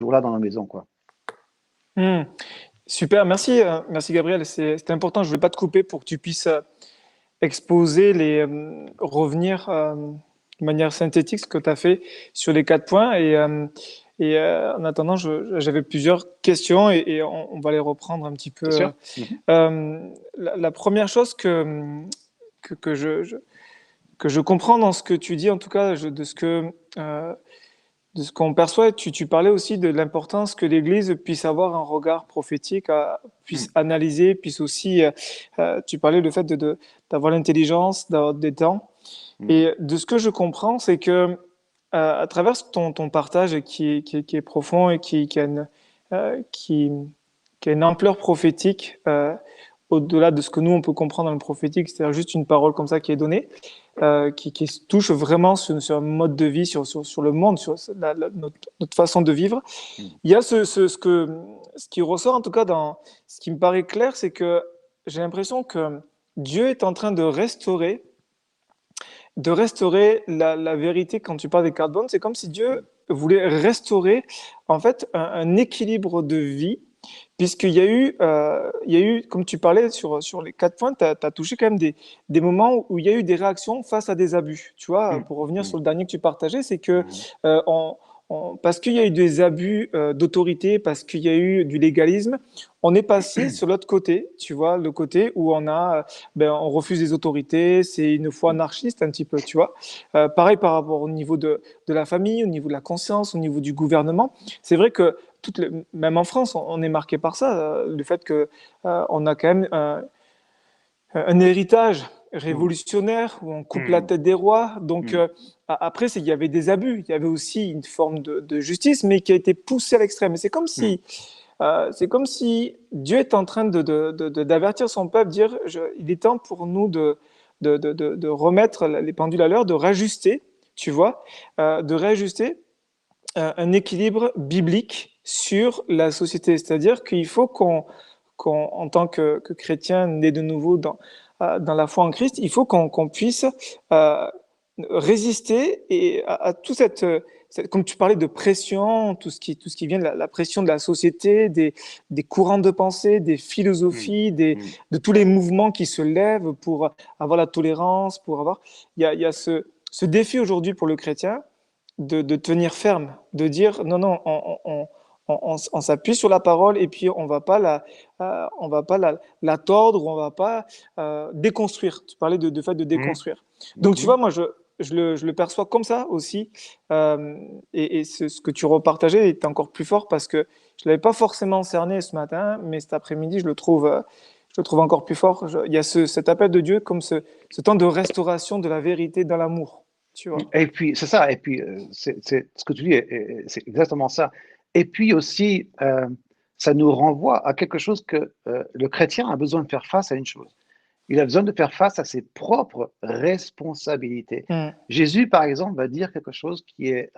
jour-là dans la maison, quoi. Hmm. Super, merci, merci Gabriel. C'était important. Je ne voulais pas te couper pour que tu puisses exposer revenir de manière synthétique ce que tu as fait sur les 4 points. En attendant, j'avais plusieurs questions et on va les reprendre un petit C'est peu. sûr? Mhm. La première chose que que je comprends dans ce que tu dis, en tout cas, euh, de ce qu'on perçoit, tu parlais aussi de l'importance que l'Église puisse avoir un regard prophétique, puisse Mhm. analyser, puisse aussi, tu parlais du fait d'avoir l'intelligence, d'avoir des temps. Mhm. Et de ce que je comprends, c'est que à travers ton partage qui est profond et euh, qui, qui a une ampleur prophétique, au-delà de ce que nous, on peut comprendre dans le prophétique, c'est-à-dire juste une parole comme ça qui est donnée, qui se touche vraiment sur un mode de vie, sur le monde, sur notre façon de vivre. Mhm. Il y a ce qui ressort, en tout cas, dans ce qui me paraît clair, c'est que j'ai l'impression que Dieu est en train de restaurer la vérité quand tu parles des carbones. C'est comme si Dieu voulait restaurer, en fait, un équilibre de vie. Il y a eu, comme tu parlais sur les 4 points, tu as touché quand même des moments où il y a eu des réactions face à des abus. Tu vois, Mhm. pour revenir sur Mhm. le dernier que tu partageais, c'est que Mhm. euh, on- parce qu'il y a eu des abus d'autorité, parce qu'il y a eu du légalisme, on est passé sur l'autre côté, tu vois, le côté où on refuse les autorités, c'est une foi anarchiste un petit peu, tu vois. Pareil par rapport au niveau de la famille, au niveau de la conscience, au niveau du gouvernement. C'est vrai que même en France, on est marqué par ça, le fait que on a quand même un héritage Mhm. révolutionnaire où on coupe la Mhm. tête des rois. Donc Mhm. après, il y avait des abus, il y avait aussi une forme de justice, mais qui a été poussée à l'extrême. Et Mhm. c'est comme si Dieu est en train d'avertir son peuple, dire il est temps pour nous de remettre les pendules à l'heure, de réajuster, tu vois, de réajuster un équilibre biblique sur la société. C'est-à-dire qu'il faut en tant que chrétien né de nouveau dans la foi en Christ, il faut qu'on puisse euh, résister à toute comme tu parlais de pression, tout ce qui vient de la pression de la société, des courants de pensée, des Mhm. philosophies, Mhm. de tous les mouvements qui se lèvent pour avoir la tolérance, pour avoir. Il y a ce défi aujourd'hui pour le chrétien de tenir ferme, de dire non, non, on s'appuie sur la parole et puis on va pas la tordre ou on va pas déconstruire. Tu parlais de fait de Mhm. déconstruire. Donc tu Mhm. vois, moi je le perçois comme ça aussi. Et ce que tu repartageais est encore plus fort parce que je l'avais pas forcément cerné ce matin, mais cet après-midi je le trouve encore plus fort. Il y a cet appel de Dieu comme ce temps de restauration de la vérité dans l'amour. Tu vois. Et puis, c'est ça, et puis, ce que tu dis, c'est exactement ça. Et puis aussi, ça nous renvoie à quelque chose que le chrétien a besoin de faire face à une chose. Il a besoin de faire face à ses propres responsabilités. Mm. Jésus, par exemple, va dire quelque chose qui est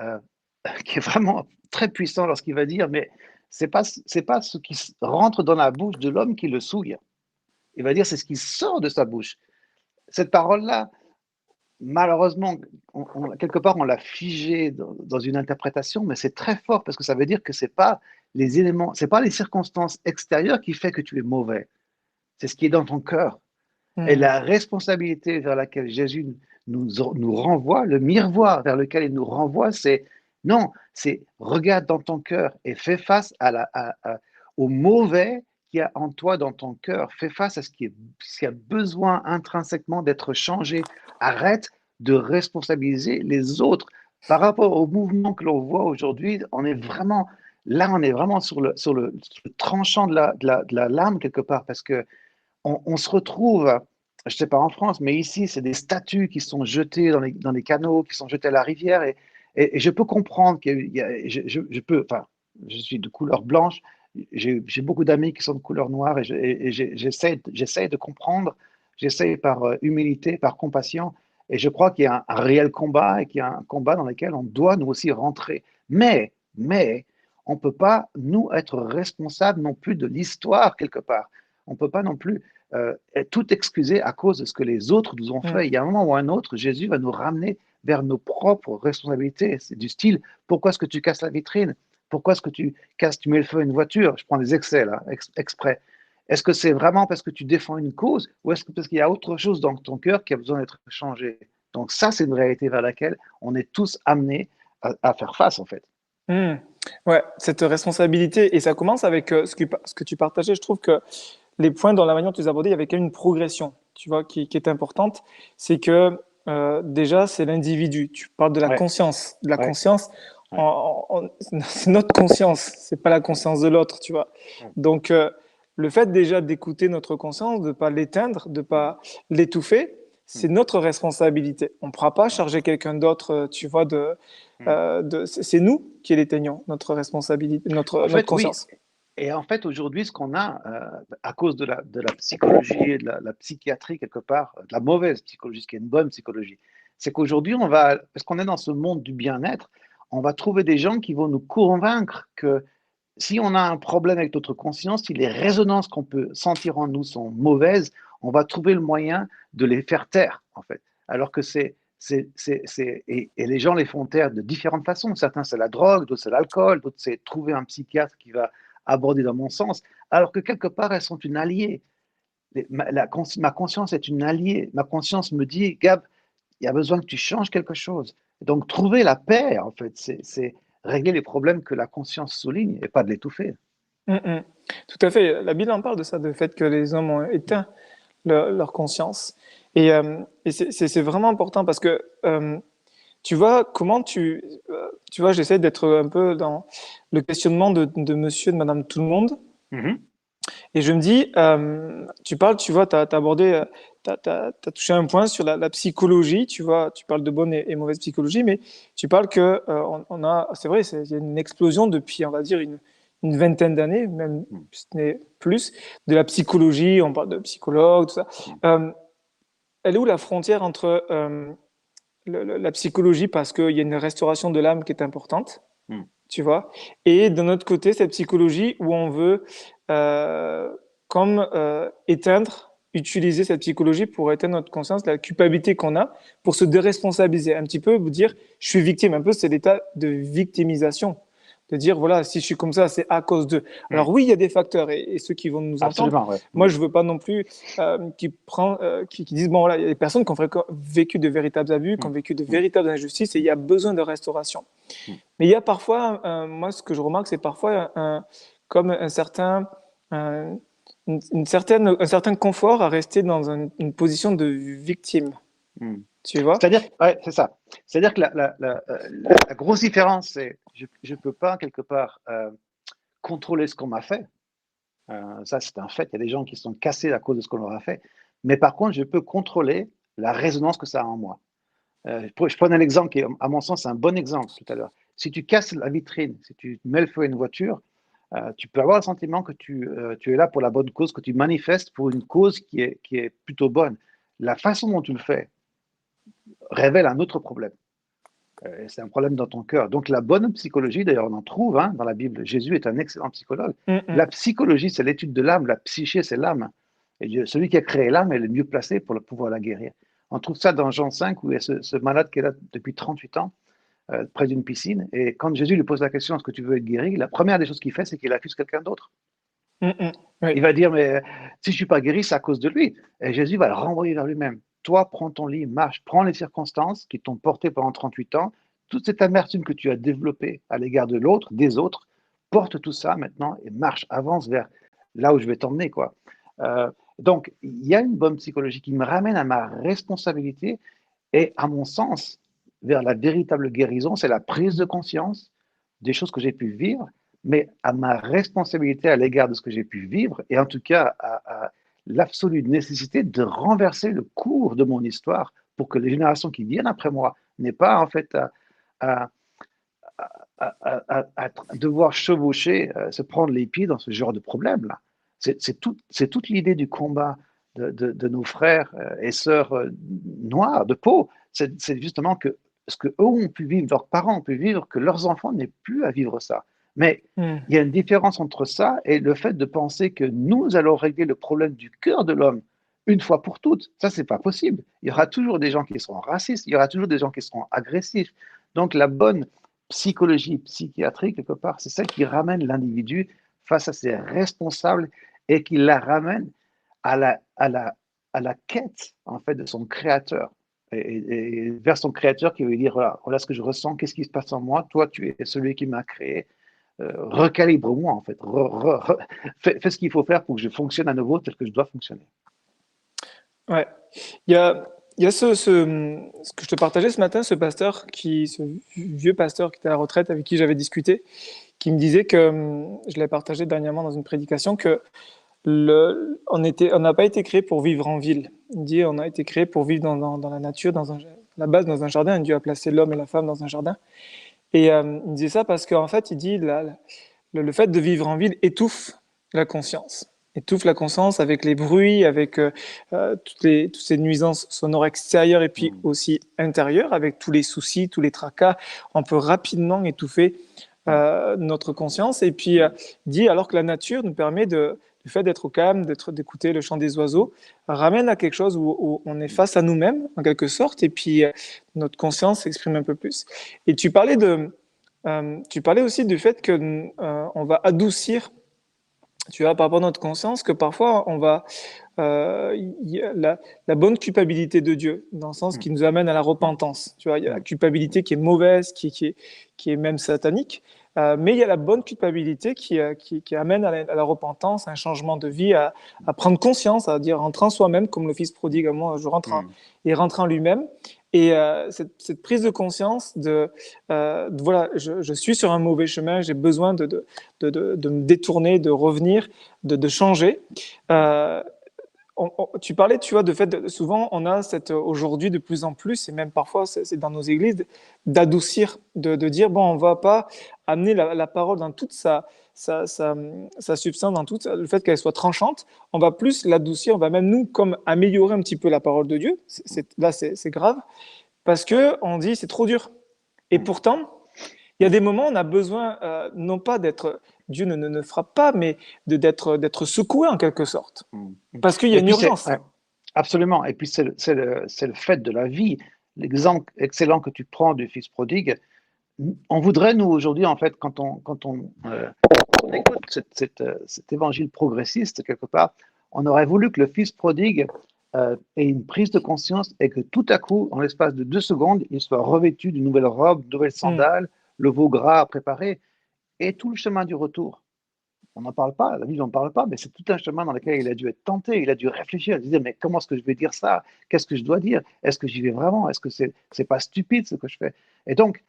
vraiment très puissant lorsqu'il va dire, mais c'est pas ce qui rentre dans la bouche de l'homme qui le souille. Il va dire, c'est ce qui sort de sa bouche. Cette parole-là, malheureusement, quelque part, on l'a figé dans une interprétation, mais c'est très fort parce que ça veut dire que c'est pas les éléments, c'est pas les circonstances extérieures qui fait que tu es mauvais. C'est ce qui est dans ton cœur. Et Mm. la responsabilité vers laquelle Jésus nous renvoie, le miroir vers lequel il nous renvoie, c'est non, c'est regarde dans ton cœur et fais face au mauvais qu'il y a en toi dans ton cœur. Fais face à ce qui a besoin intrinsèquement d'être changé. Arrête de responsabiliser les autres. Par rapport au mouvement que l'on voit aujourd'hui, on est vraiment sur le tranchant de la lame quelque part parce que on se retrouve, je ne sais pas en France, mais ici, c'est des statues qui sont jetées dans les canaux, qui sont jetées à la rivière. Et je peux comprendre je peux, enfin, je suis de couleur blanche, j'ai beaucoup d'amis qui sont de couleur noire j'essaie de comprendre, j'essaie par humilité, par compassion. Et je crois qu'il y a un réel combat et qu'il y a un combat dans lequel on doit nous aussi rentrer. Mais, on ne peut pas, nous, être responsables non plus de l'histoire quelque part. On ne peut pas non plus tout excuser à cause de ce que les autres nous ont Mm. fait. Il y a un moment ou un autre, Jésus va nous ramener vers nos propres responsabilités. C'est du style, pourquoi est-ce que tu casses la vitrine? Pourquoi est-ce que tu mets le feu à une voiture? Je prends des excès là, exprès. Est-ce que c'est vraiment parce que tu défends une cause ou est-ce que parce qu'il y a autre chose dans ton cœur qui a besoin d'être changé? Donc ça, c'est une réalité vers laquelle on est tous amenés à faire face en fait. Hmm. Ouais, cette responsabilité, et ça commence avec ce que tu partageais. Je trouve que les points dans la manière dont tu les abordais, il y avait quand même une progression, tu vois, qui est importante. C'est que déjà, c'est l'individu. Tu parles de la Ouais, conscience. De la ouais, conscience, ouais. c'est notre conscience, c'est pas la Ouais. conscience de l'autre, tu vois. Mm. Donc, le fait déjà d'écouter notre conscience, de ne pas l'éteindre, de ne Mm. pas l'étouffer, c'est Mm. notre responsabilité. On ne pourra pas Ouais. charger quelqu'un d'autre, tu vois, Mm. c'est nous qui l'éteignons, notre responsabilité, En notre fait, oui. conscience. Et en fait, aujourd'hui, ce qu'on a, à cause de la psychologie et de la psychiatrie, quelque part, de la mauvaise psychologie, ce qui est une bonne psychologie, c'est qu'aujourd'hui, parce qu'on est dans ce monde du bien-être, on va trouver des gens qui vont nous convaincre que si on a un problème avec notre conscience, si les résonances qu'on peut sentir en nous sont mauvaises, on va trouver le moyen de les faire taire, en fait. Alors que et les gens les font taire de différentes façons. Certains, c'est la drogue, d'autres, c'est l'alcool, d'autres, c'est trouver un psychiatre qui va aborder dans mon sens. Alors que quelque part, elles sont une alliée. Ma conscience est une alliée. Ma conscience me dit, Gab, il y a besoin que tu changes quelque chose. Donc, trouver la paix, en fait, c'est régler les problèmes que la conscience souligne et pas de l'étouffer. Mm, mm. Tout à fait. La Bible en parle de ça, du fait que les hommes ont éteint leur conscience. Et c'est vraiment important parce que tu vois, tu vois, j'essaie d'être un peu dans le questionnement de monsieur, de madame, tout le monde. Mhm. Et je me dis, tu parles, tu vois, tu as, abordé, t'as touché un point sur la psychologie, tu vois, tu parles de bonne et mauvaise psychologie, mais tu parles que on a, c'est vrai, il y a une explosion depuis, on va dire, une vingtaine d'années, même Mhm. si ce n'est plus, de la psychologie, on parle de psychologue, tout ça. Euh, Elle est où la frontière entre la psychologie, parce qu'il y a une restauration de l'âme qui est importante, Mhm. tu vois. Et d'un autre côté, cette psychologie où on veut euh, éteindre, utiliser cette psychologie pour éteindre notre conscience, la culpabilité qu'on a, pour se déresponsabiliser un petit peu, vous dire, je suis victime. Un peu, c'est l'état de victimisation. De dire, voilà, si je suis comme ça, c'est à cause d'eux. Alors Mhm. oui, il y a des facteurs, et ceux qui vont nous entendre, Absolument, ouais. moi, Mhm. je veux pas non plus qui disent, bon, voilà, il y a des personnes qui ont vécu de véritables abus, qui ont Mhm. vécu de Mhm. véritables injustices, et il y a besoin de restauration. Mhm. Mais il y a parfois, moi, ce que je remarque, c'est parfois comme un certain, un, un certain confort à rester dans une position de victime, Mhm. tu vois? C'est-à-dire, ouais, c'est ça. C'est-à-dire que la grosse différence, c'est je ne peux pas, quelque part, contrôler ce qu'on m'a fait. Ça, c'est un fait. Il y a des gens qui sont cassés à cause de ce qu'on leur a fait. Mais par contre, je peux contrôler la résonance que ça a en moi. Je prends un exemple qui, à mon sens, c'est un bon exemple tout à l'heure. Si tu casses la vitrine, si tu mets le feu à une voiture, tu peux avoir le sentiment que tu es là pour la bonne cause, que tu manifestes pour une cause qui est plutôt bonne. La façon dont tu le fais révèle un autre problème. C'est un problème dans ton cœur. Donc la bonne psychologie, d'ailleurs on en trouve hein, dans la Bible, Jésus est un excellent psychologue. Mm, mm, La psychologie, c'est l'étude de l'âme, la psyché, c'est l'âme. Et celui qui a créé l'âme est le mieux placé pour pouvoir la guérir. On trouve ça dans Jean 5, où il y a ce malade qui est là depuis 38 ans, près d'une piscine, et quand Jésus lui pose la question, est-ce que tu veux être guéri? La première des choses qu'il fait, c'est qu'il accuse quelqu'un d'autre. mm, mm. Oui. Il va dire, mais si je ne suis pas guéri, c'est à cause de lui. Et Jésus va le renvoyer vers lui-même. Toi, prends ton lit, marche, prends les circonstances qui t'ont porté pendant 38 ans, toute cette amertume que tu as développée à l'égard de l'autre, des autres, porte tout ça maintenant et marche, avance vers là où je vais t'emmener, quoi. Donc, il y a une bonne psychologie qui me ramène à ma responsabilité et, à mon sens, vers la véritable guérison, c'est la prise de conscience des choses que j'ai pu vivre, mais à ma responsabilité à l'égard de ce que j'ai pu vivre, et en tout cas à l'absolue nécessité de renverser le cours de mon histoire pour que les générations qui viennent après moi n'aient pas en fait à, à devoir chevaucher, se prendre les pieds dans ce genre de problème-là. C'est toute l'idée du combat de nos frères et sœurs noirs de peau. C'est justement que ce qu'eux ont pu vivre, leurs parents ont pu vivre, que leurs enfants n'aient plus à vivre ça. Mais Mm, il y a une différence entre ça et le fait de penser que nous allons régler le problème du cœur de l'homme une fois pour toutes. Ça, c'est pas possible. Il y aura toujours des gens qui seront racistes, il y aura toujours des gens qui seront agressifs. Donc, la bonne psychologie psychiatrique, quelque part, c'est celle qui ramène l'individu face à ses responsables et qui la ramène à la quête, en fait, de son créateur. Et vers son créateur qui veut dire, voilà ce que je ressens, qu'est-ce qui se passe en moi, toi, tu es celui qui m'a créé, recalibre-moi, en fait, fais ce qu'il faut faire pour que je fonctionne à nouveau tel que je dois fonctionner. Ouais. Il y a ce que je te partageais ce matin, ce vieux pasteur qui était à la retraite avec qui j'avais discuté, qui me disait que, je l'ai partagé dernièrement dans une prédication, que on n'a pas été créé pour vivre en ville. Il dit on a été créé pour vivre dans la nature, à la base dans un jardin. Et Dieu a placé l'homme et la femme dans un jardin. Et il disait ça parce qu'en fait, il dit le fait de vivre en ville étouffe la conscience. Étouffe la conscience avec les bruits, avec toutes ces nuisances sonores extérieures et puis aussi intérieures, avec tous les soucis, tous les tracas. On peut rapidement étouffer notre conscience. Et puis, dit alors que la nature nous permet le fait d'être au calme, d'écouter le chant des oiseaux, ramène à quelque chose où on est face à nous-mêmes, en quelque sorte, et puis notre conscience s'exprime un peu plus. Et tu parlais aussi du fait que on va adoucir, tu vois, par rapport à notre conscience, que parfois on va y a la bonne culpabilité de Dieu, dans le sens qui nous amène à la repentance. Tu vois, il y a la culpabilité qui est mauvaise, qui est même satanique, mais il y a la bonne culpabilité qui amène à la repentance, à un changement de vie, à prendre conscience, à dire rentrer en soi-même, comme le fils prodigue, moi je rentre et rentrer en lui-même. Et cette prise de conscience voilà, je suis sur un mauvais chemin, j'ai besoin de me détourner, de revenir, de changer. Tu parlais, tu vois, de fait, souvent on a aujourd'hui de plus en plus, et même parfois c'est dans nos églises, d'adoucir, de dire, bon, on va pas amener la parole dans toute sa substance, dans tout le fait qu'elle soit tranchante, on va plus l'adoucir, on va même nous, comme améliorer un petit peu la parole de Dieu, là c'est grave, parce que on dit c'est trop dur. Et pourtant, il y a des moments où on a besoin, non pas d'être, Dieu ne frappe pas, mais d'être secoué en quelque sorte. Parce qu'il y a Et une puis urgence. absolument. Et puis c'est le fait de la vie. L'exemple excellent que tu prends du fils prodigue, on voudrait, nous, aujourd'hui, en fait, quand on écoute cet évangile progressiste, quelque part, on aurait voulu que le fils prodigue ait une prise de conscience et que tout à coup, en l'espace de 2 secondes, il soit revêtu d'une nouvelle robe, de nouvelles sandales, le veau gras à préparer et tout le chemin du retour. On n'en parle pas, la Bible n'en parle pas, mais c'est tout un chemin dans lequel il a dû être tenté, il a dû réfléchir, il disait, mais comment est-ce que je vais dire ça? Qu'est-ce que je dois dire? Est-ce que j'y vais vraiment? Est-ce que c'est pas stupide ce que je fais? Et donc,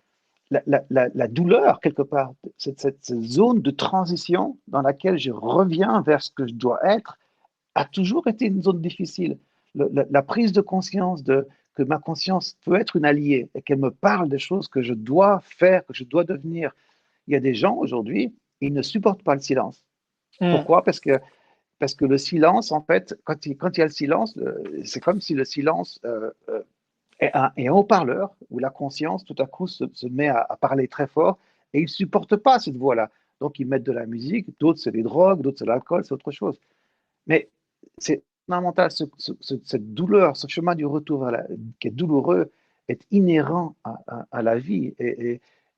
la douleur, quelque part, cette zone de transition dans laquelle je reviens vers ce que je dois être, a toujours été une zone difficile. La prise de conscience que ma conscience peut être une alliée et qu'elle me parle des choses que je dois faire, que je dois devenir. Il y a des gens aujourd'hui, ils ne supportent pas le silence. Pourquoi? Parce que le silence, en fait, quand il y a le silence, c'est comme si le silence est un haut-parleur où la conscience, tout à coup, se met à parler très fort et ils ne supportent pas cette voix-là. Donc, ils mettent de la musique, d'autres, c'est les drogues, d'autres, c'est l'alcool, c'est autre chose. Mais c'est fondamental, cette douleur, ce chemin du retour qui est douloureux, est inhérent à la vie.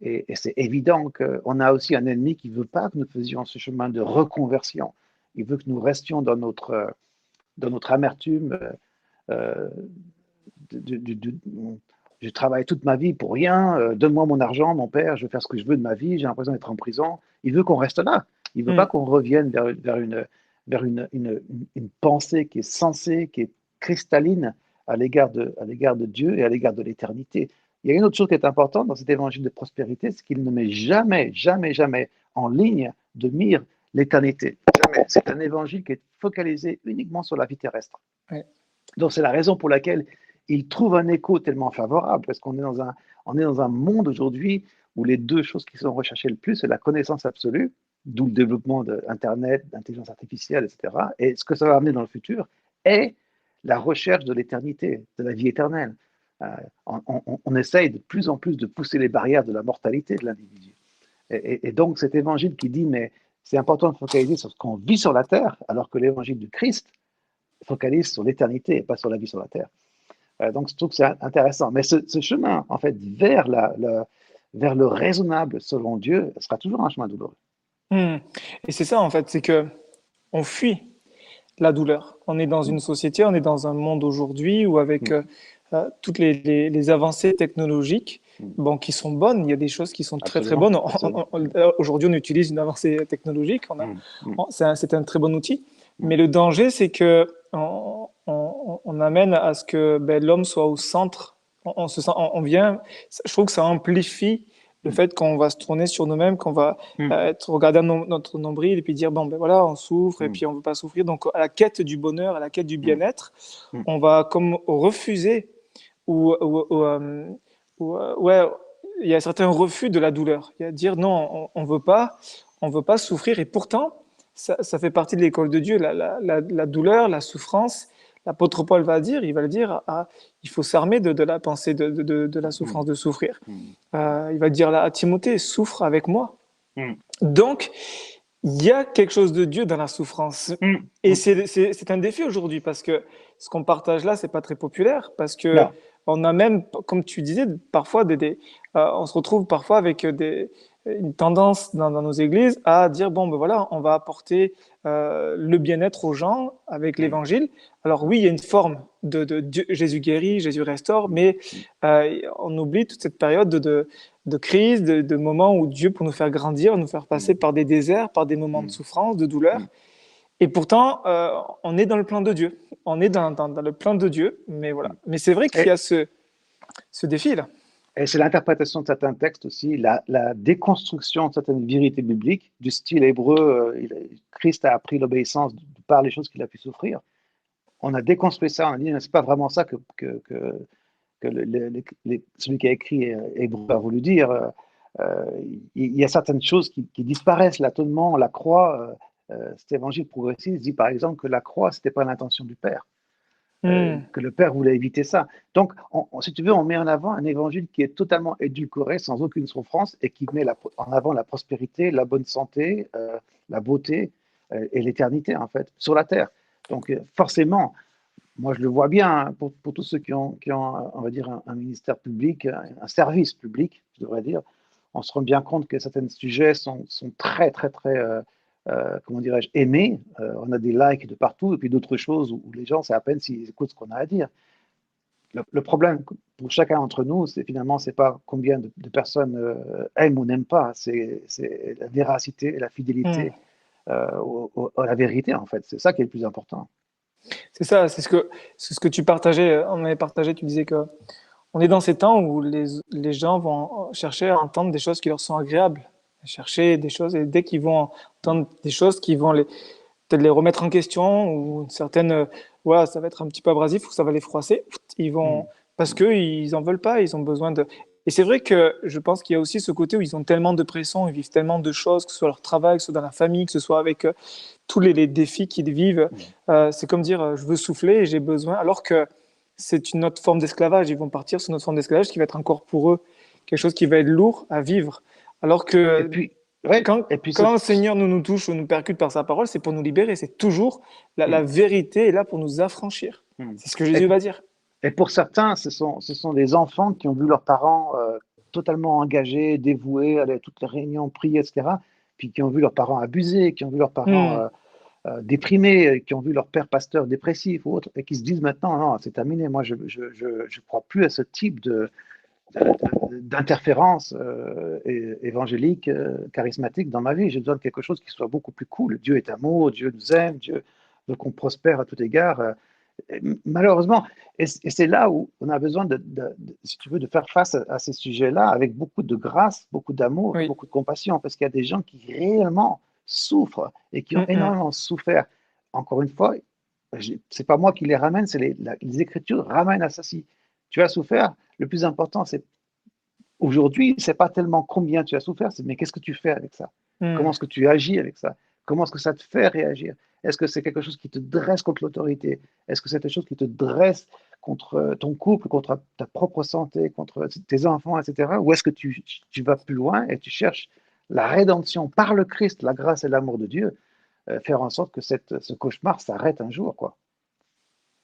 Et c'est évident qu'on a aussi un ennemi qui ne veut pas que nous faisions ce chemin de reconversion. Il veut que nous restions dans notre amertume. euh, je travaille toute ma vie pour rien, donne-moi mon argent, mon père, je veux faire ce que je veux de ma vie, j'ai l'impression d'être en prison. Il veut qu'on reste là. Il ne veut pas qu'on revienne vers une pensée qui est sensée, qui est cristalline à l'égard de Dieu et à l'égard de l'éternité. Il y a une autre chose qui est importante dans cet évangile de prospérité, c'est qu'il ne met jamais, jamais, jamais en ligne de mire l'éternité. Jamais. C'est un évangile qui est focalisé uniquement sur la vie terrestre. Ouais. Donc c'est la raison pour laquelle il trouve un écho tellement favorable, parce qu'on est dans un monde aujourd'hui où les deux choses qui sont recherchées le plus, c'est la connaissance absolue, d'où le développement d'Internet, d'intelligence artificielle, etc. Et ce que ça va amener dans le futur est la recherche de l'éternité, de la vie éternelle. On essaye de plus en plus de pousser les barrières de la mortalité de l'individu. Et donc cet évangile qui dit, mais c'est important de focaliser sur ce qu'on vit sur la terre, alors que l'évangile du Christ focalise sur l'éternité et pas sur la vie sur la terre. Donc, je trouve que c'est intéressant. Mais ce chemin, en fait, vers vers le raisonnable selon Dieu sera toujours un chemin douloureux. Hmm. Et c'est ça, en fait, c'est que on fuit la douleur. On est dans Mm, une société, on est dans un monde aujourd'hui où avec mm, toutes les avancées technologiques, mm. bon, qui sont bonnes, il y a des choses qui sont très très Absolument, bonnes. absolument. Aujourd'hui, on utilise une avancée technologique, Mm, mm, c'est un très bon outil. mm, Mais le danger, c'est que on amène à ce que ben, l'homme soit au centre. On se sent, on vient. Je trouve que ça amplifie le mm, fait qu'on va se tourner sur nous-mêmes, qu'on va mm, être regarder à notre nombril et puis dire bon ben voilà, on souffre et mm, puis on veut pas souffrir. Donc à la quête du bonheur, à la quête du mm, bien-être, mm. on va comme refuser ouais, il y a certains refus de la douleur. Il y a dire non, on veut pas souffrir. Et pourtant, ça fait partie de l'école de Dieu, la douleur, la souffrance. L'apôtre Paul va dire, il va le dire, il faut s'armer de la pensée de la Mm, souffrance, de souffrir. mm, Il va dire là à Timothée, souffre avec moi. mm, Donc, il y a quelque chose de Dieu dans la souffrance. mm, Et mm. c'est un défi aujourd'hui parce que ce qu'on partage là, c'est pas très populaire parce que Non. on a même, comme tu disais, parfois on se retrouve parfois avec une tendance dans nos églises à dire bon ben voilà, on va apporter le bien-être aux gens avec Mm, l'évangile. Alors oui, il y a une forme de Dieu, Jésus guérit, Jésus restaure, mm, mais mm, on oublie toute cette période de crise, de moments où Dieu, pour nous faire grandir, nous faire passer mm, par des déserts, par des moments de mm, souffrance, de douleur. mm, Et pourtant, on est dans le plan de Dieu. On est dans le plan de Dieu, mais voilà. mm. Mais c'est vrai qu'il y Et, a ce défi-là. et c'est l'interprétation de certains textes aussi, la déconstruction de certaines vérités bibliques, du style hébreu, Christ a appris l'obéissance par les choses qu'il a pu souffrir. On a déconstruit ça, on a dit, c'est pas vraiment ça que celui qui a écrit Hébreu a voulu dire. Il y a certaines choses qui disparaissent, l'atonement, la croix. Cet évangile progressiste dit par exemple que la croix, c'était pas l'intention du Père, Hmm. que le Père voulait éviter ça. Donc, si tu veux, on met en avant un évangile qui est totalement édulcoré, sans aucune souffrance, et qui met en avant la prospérité, la bonne santé, la beauté et l'éternité, en fait, sur la terre. Donc, forcément, moi, je le vois bien hein, pour tous ceux qui ont, on va dire, un ministère public, un service public, je devrais dire. On se rend bien compte que certains sujets sont très, très, très, comment dirais-je, aimés. On a des likes de partout, et puis d'autres choses où les gens, c'est à peine s'ils écoutent ce qu'on a à dire. Le problème pour chacun d'entre nous, c'est finalement, c'est pas combien de personnes aiment ou n'aiment pas, c'est la véracité et la Hmm. fidélité à la vérité, en fait. C'est ça qui est le plus important. C'est ça, c'est ce que tu partageais, on avait partagé, tu disais que on est dans ces temps où les gens vont chercher à entendre des choses qui leur sont agréables, chercher des choses, et dès qu'ils vont entendre des choses qui vont peut-être les remettre en question, ou une certaine, voilà, ça va être un petit peu abrasif, ou ça va les froisser, ils vont, Mm. parce qu'ils en veulent pas, ils ont besoin de... Et c'est vrai que je pense qu'il y a aussi ce côté où ils ont tellement de pression, ils vivent tellement de choses, que ce soit leur travail, que ce soit dans la famille, que ce soit avec tous les défis qu'ils vivent. Mm. C'est comme dire, je veux souffler et j'ai besoin, alors que c'est une autre forme d'esclavage. Ils vont partir sur une autre forme d'esclavage qui va être encore pour eux quelque chose qui va être lourd à vivre. Alors Et que puis, ouais, quand, et puis quand le Seigneur nous touche ou nous percute par sa parole, c'est pour nous libérer. C'est toujours la mm, vérité est là pour nous affranchir. mm. C'est ce que Et, Jésus va dire. et pour certains, ce sont des enfants qui ont vu leurs parents totalement engagés, dévoués, aller à toutes les réunions, prier, etc. Puis qui ont vu leurs parents abusés, qui ont vu leurs parents Hmm, déprimés, qui ont vu leur père pasteur dépressif ou autre, et qui se disent maintenant, non, c'est terminé, moi je crois plus à ce type d'interférence évangélique, charismatique dans ma vie. J'ai besoin de quelque chose qui soit beaucoup plus cool. Dieu est amour, Dieu nous aime, Dieu veut qu'on prospère à tout égard. Malheureusement, et c'est là où on a besoin, si tu veux, de faire face à ces sujets-là avec beaucoup de grâce, beaucoup d'amour, oui. beaucoup de compassion, parce qu'il y a des gens qui réellement souffrent et qui ont Hmm, hmm, énormément souffert. Encore une fois, c'est pas moi qui les ramène, c'est les Écritures ramènent à ça. Si tu as souffert, le plus important, c'est aujourd'hui, c'est pas tellement combien tu as souffert, c'est mais qu'est-ce que tu fais avec ça? Comment hmm, est-ce que tu agis avec ça? Comment est-ce que ça te fait réagir? Est-ce que c'est quelque chose qui te dresse contre l'autorité? Est-ce que c'est quelque chose qui te dresse contre ton couple, contre ta propre santé, contre tes enfants, etc.? Ou est-ce que tu vas plus loin et tu cherches la rédemption par le Christ, la grâce et l'amour de Dieu, faire en sorte que ce cauchemar s'arrête un jour, quoi.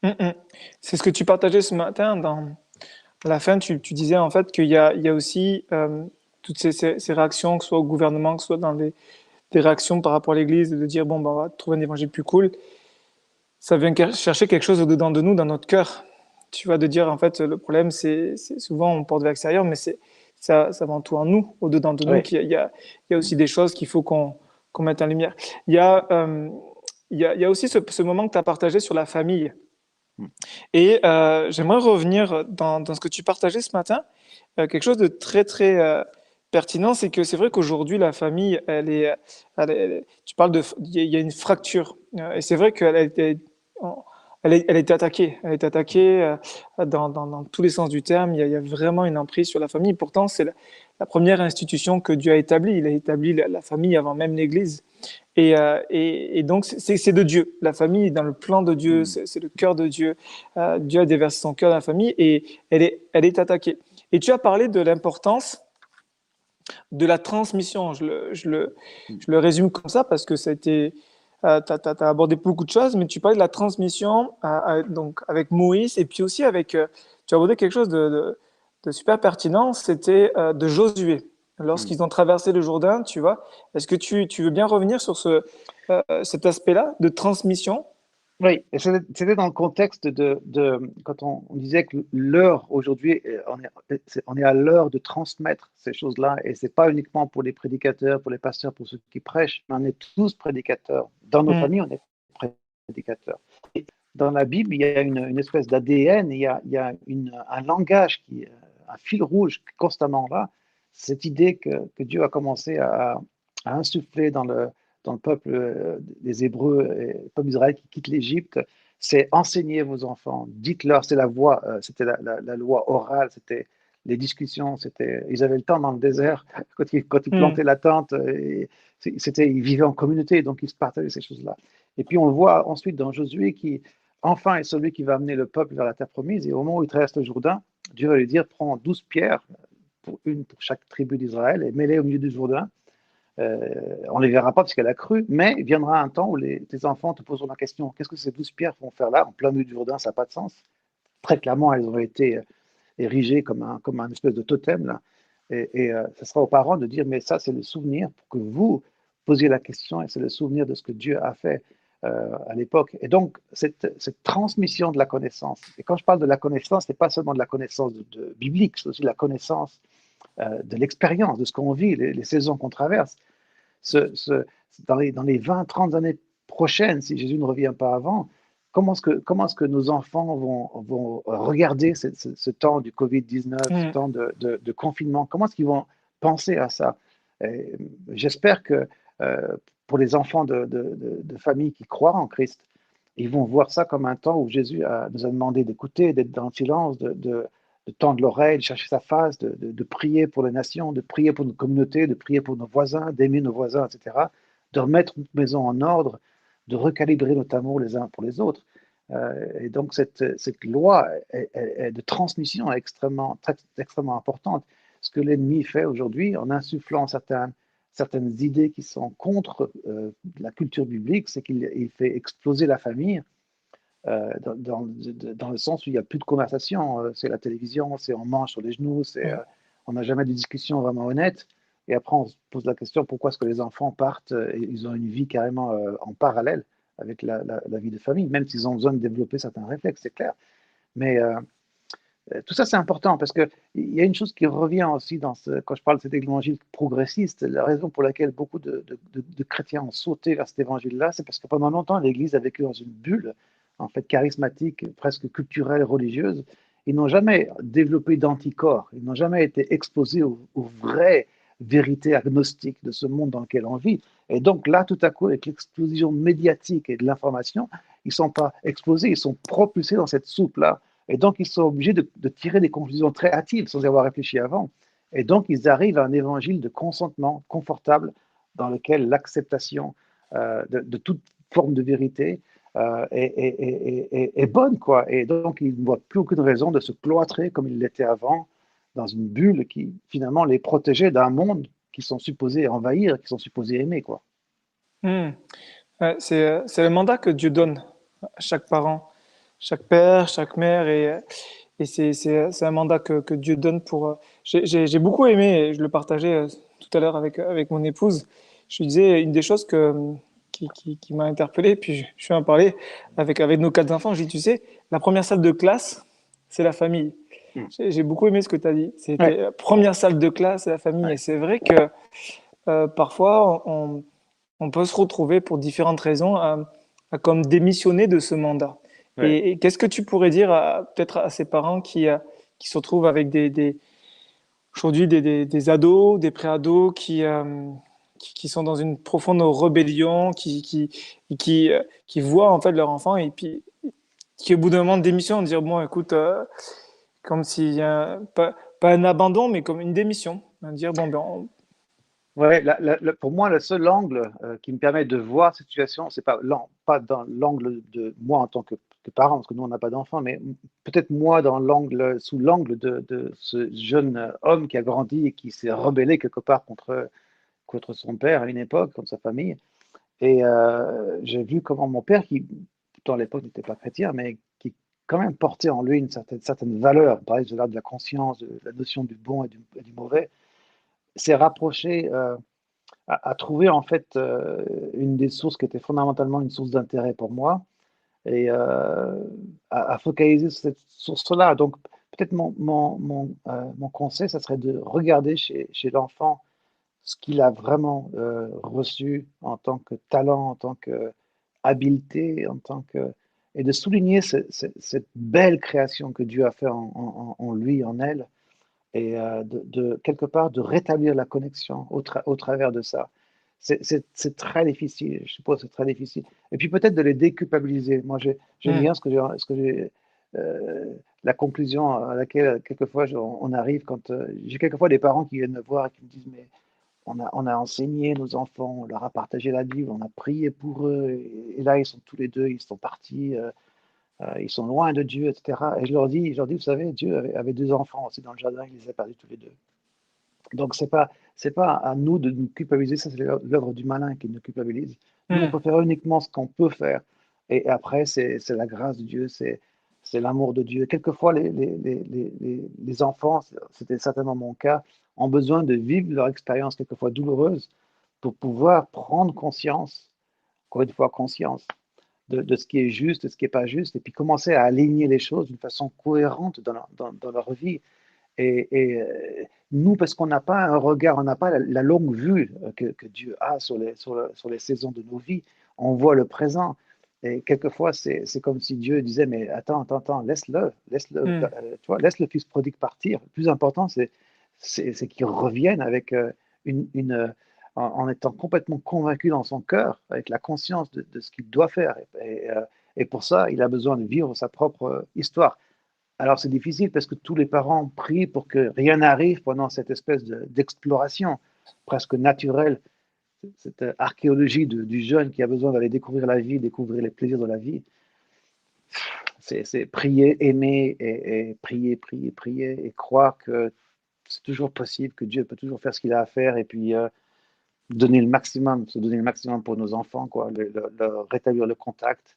hmm, hmm. C'est ce que tu partageais ce matin dans à la fin. Tu disais en fait qu'il y a aussi toutes ces réactions, que ce soit au gouvernement, que ce soit dans des réactions par rapport à l'Église, de dire, bon, ben, on va trouver un évangile plus cool, ça vient chercher quelque chose au-dedans de nous, dans notre cœur. Tu vois, de dire, en fait, le problème, c'est souvent, on porte vers l'extérieur, mais ça avant tout en nous, au-dedans de nous, Oui. qu'il y a aussi des choses qu'il faut qu'on mette en lumière. Il y a, il y a aussi ce moment que tu as partagé sur la famille. Et j'aimerais revenir dans ce que tu partageais ce matin. Quelque chose de très, très pertinent, c'est que c'est vrai qu'aujourd'hui, la famille, tu parles il y a une fracture. Et c'est vrai qu'elle a été, elle a été attaquée. Elle a été attaquée dans tous les sens du terme. Il y a vraiment une emprise sur la famille. Pourtant, c'est la première institution que Dieu a établie. Il a établi la famille avant même l'Église. Et donc, c'est de Dieu. La famille est dans le plan de Dieu, Mm. c'est le cœur de Dieu. Dieu a déversé son cœur dans la famille et elle est attaquée. Et tu as parlé de l'importance de la transmission. Mm. Je le résume comme ça parce que ça a été, tu as abordé beaucoup de choses, mais tu parlais de la transmission donc avec Moïse et puis aussi avec, tu as abordé quelque chose de super pertinent, c'était de Josué. Mm. Lorsqu'ils ont traversé le Jourdain, tu vois, est-ce que tu veux bien revenir sur cet aspect-là de transmission? Oui, et c'était dans le contexte quand on disait que l'heure aujourd'hui, on est à l'heure de transmettre ces choses-là, et c'est pas uniquement pour les prédicateurs, pour les pasteurs, pour ceux qui prêchent, mais on est tous prédicateurs. Dans nos Hmm. familles, on est prédicateurs. Et dans la Bible, il y a une espèce d'ADN, il y a un langage, un fil rouge constamment là, cette idée que Dieu a commencé à insuffler dans le peuple des Hébreux, et le peuple d'Israël qui quitte l'Égypte, c'est enseigner vos enfants, dites-leur, c'est la voix, c'était la loi orale, c'était les discussions, ils avaient le temps dans le désert, quand ils Hmm. plantaient la tente, ils vivaient en communauté, donc ils se partageaient ces choses-là. Et puis on le voit ensuite dans Josué qui, enfin, est celui qui va amener le peuple vers la terre promise, et au moment où il traverse le Jourdain, Dieu va lui dire, prends 12 pierres, une pour chaque tribu d'Israël, et mets-les au milieu du Jourdain. On ne les verra pas parce qu'elle a cru, mais il viendra un temps où tes enfants te poseront la question, qu'est-ce que ces 12 pierres vont faire là, en plein milieu du Jourdain, ça n'a pas de sens. Très clairement, elles ont été érigées comme un espèce de totem, là. Et ce sera aux parents de dire, mais ça, c'est le souvenir pour que vous posiez la question, et c'est le souvenir de ce que Dieu a fait à l'époque. Et donc, cette transmission de la connaissance, et quand je parle de la connaissance, ce n'est pas seulement de la connaissance biblique, c'est aussi de la connaissance de l'expérience, de ce qu'on vit, les saisons qu'on traverse. Dans les 20, 30 années prochaines, si Jésus ne revient pas avant, comment est-ce que nos enfants vont regarder ce temps du Covid-19, ce Hmm. temps de confinement? Comment est-ce qu'ils vont penser à ça? J'espère que pour les enfants de familles qui croient en Christ, ils vont voir ça comme un temps où Jésus nous a demandé d'écouter, d'être dans le silence, de tendre l'oreille, de chercher sa face, de prier pour les nations, de prier pour notre communauté, de prier pour nos voisins, d'aimer nos voisins, etc., de remettre notre maison en ordre, de recalibrer notre amour les uns pour les autres. Et donc cette loi de transmission est extrêmement importante. Ce que l'ennemi fait aujourd'hui en insufflant certaines idées qui sont contre la culture biblique, c'est qu'il fait exploser la famille dans le sens où il n'y a plus de conversation. C'est la télévision, c'est on mange sur les genoux, Hmm. on n'a jamais de discussion vraiment honnête. Et après, on se pose la question pourquoi est-ce que les enfants partent et ils ont une vie carrément en parallèle avec la vie de famille, même s'ils ont besoin de développer certains réflexes, c'est clair. Mais tout ça, c'est important parce qu'il y a une chose qui revient aussi quand je parle de cet évangile progressiste. La raison pour laquelle beaucoup de chrétiens ont sauté vers cet évangile-là, c'est parce que pendant longtemps, l'Église a vécu dans une bulle, en fait, charismatique, presque culturelle, religieuse. Ils n'ont jamais développé d'anticorps, ils n'ont jamais été exposés aux vraies vérités agnostiques de ce monde dans lequel on vit. Et donc là, tout à coup, avec l'explosion médiatique et de l'information, ils ne sont pas exposés, ils sont propulsés dans cette soupe-là. Et donc, ils sont obligés de tirer des conclusions très hâtives sans y avoir réfléchi avant. Et donc, ils arrivent à un évangile de consentement confortable dans lequel l'acceptation de toute forme de vérité est bonne, quoi. Et donc, ils ne voient plus aucune raison de se cloîtrer comme ils l'étaient avant, dans une bulle qui, finalement, les protégeait d'un monde qu'ils sont supposés envahir, qu'ils sont supposés aimer, quoi. Hmm. Ouais, c'est le mandat que Dieu donne à chaque parent, chaque père, chaque mère. Et c'est un mandat que Dieu donne pour. J'ai beaucoup aimé, et je le partageais tout à l'heure avec mon épouse. Je lui disais une des choses qui m'a interpellé, puis je suis en parler avec nos quatre enfants. Je dis, tu sais, la première salle de classe, c'est la famille. Mm. J'ai beaucoup aimé ce que tu as dit. Ouais, C'était la première salle de classe, c'est la famille. Et ouais, c'est vrai que parfois, on peut se retrouver pour différentes raisons à comme démissionner de ce mandat. ouais. Et qu'est-ce que tu pourrais dire peut-être à ces parents qui se retrouvent avec aujourd'hui des ados, des pré-ados qui sont dans une profonde rébellion, qui voient en fait leur enfant et puis qui au bout d'un moment démissionnent, dire bon écoute, comme s'il y a pas un abandon, mais comme une démission. Dire bon ben Ouais, pour moi, le seul angle qui me permet de voir cette situation, c'est pas dans l'angle de moi en tant que parent, parce que nous, on n'a pas d'enfant, mais peut-être moi sous l'angle de ce jeune homme qui a grandi et qui s'est rebellé quelque part contre son père à une époque, contre sa famille. Et j'ai vu comment mon père, qui, pourtant à l'époque n'était pas chrétien, mais qui quand même portait en lui une certaine valeur, par exemple de la conscience, de la notion du bon et du mauvais, s'est rapproché à trouver en fait une des sources qui était fondamentalement une source d'intérêt pour moi et à focaliser sur cette source-là. Donc peut-être mon conseil, ça serait de regarder chez l'enfant ce qu'il a vraiment reçu en tant que talent, en tant que habileté, et de souligner cette belle création que Dieu a fait en lui, en elle, et quelque part de rétablir la connexion au travers de ça. C'est très difficile, je suppose, c'est très difficile. Et puis peut-être de les déculpabiliser. Moi, j'aime bien euh, la conclusion à laquelle quelquefois on arrive quand j'ai quelquefois des parents qui viennent me voir et qui me disent mais on a enseigné nos enfants, on leur a partagé la Bible, on a prié pour eux, et là ils sont tous les deux, ils sont partis. Ils sont loin de Dieu, etc. Et je leur dis, vous savez, Dieu avait deux enfants aussi dans le jardin, il les a perdus tous les deux. Donc, c'est pas à nous de nous culpabiliser, ça c'est l'œuvre du malin qui nous culpabilise. Nous, on hmm, peut faire uniquement ce qu'on peut faire. Et après, c'est la grâce de Dieu, c'est l'amour de Dieu. Quelquefois, les enfants, c'était certainement mon cas, ont besoin de vivre leur expérience quelquefois douloureuse pour pouvoir prendre conscience, encore une fois, conscience de ce qui est juste, de ce qui n'est pas juste, et puis commencer à aligner les choses d'une façon cohérente dans leur vie. Et nous, parce qu'on n'a pas un regard, on n'a pas la longue vue que Dieu a sur les saisons de nos vies, on voit le présent. Et quelquefois, c'est comme si Dieu disait, mais attends, laisse-le, hmm. tu vois, laisse le fils prodigue partir. Le plus important, c'est qu'il revienne avec en étant complètement convaincu dans son cœur, avec la conscience de ce qu'il doit faire. Et pour ça, il a besoin de vivre sa propre histoire. Alors c'est difficile parce que tous les parents prient pour que rien n'arrive pendant cette espèce d'exploration presque naturelle, cette archéologie du jeune qui a besoin d'aller découvrir la vie, découvrir les plaisirs de la vie. C'est prier, aimer et prier et croire que c'est toujours possible, que Dieu peut toujours faire ce qu'il a à faire et puis donner le maximum, se donner le maximum pour nos enfants, quoi, rétablir le contact,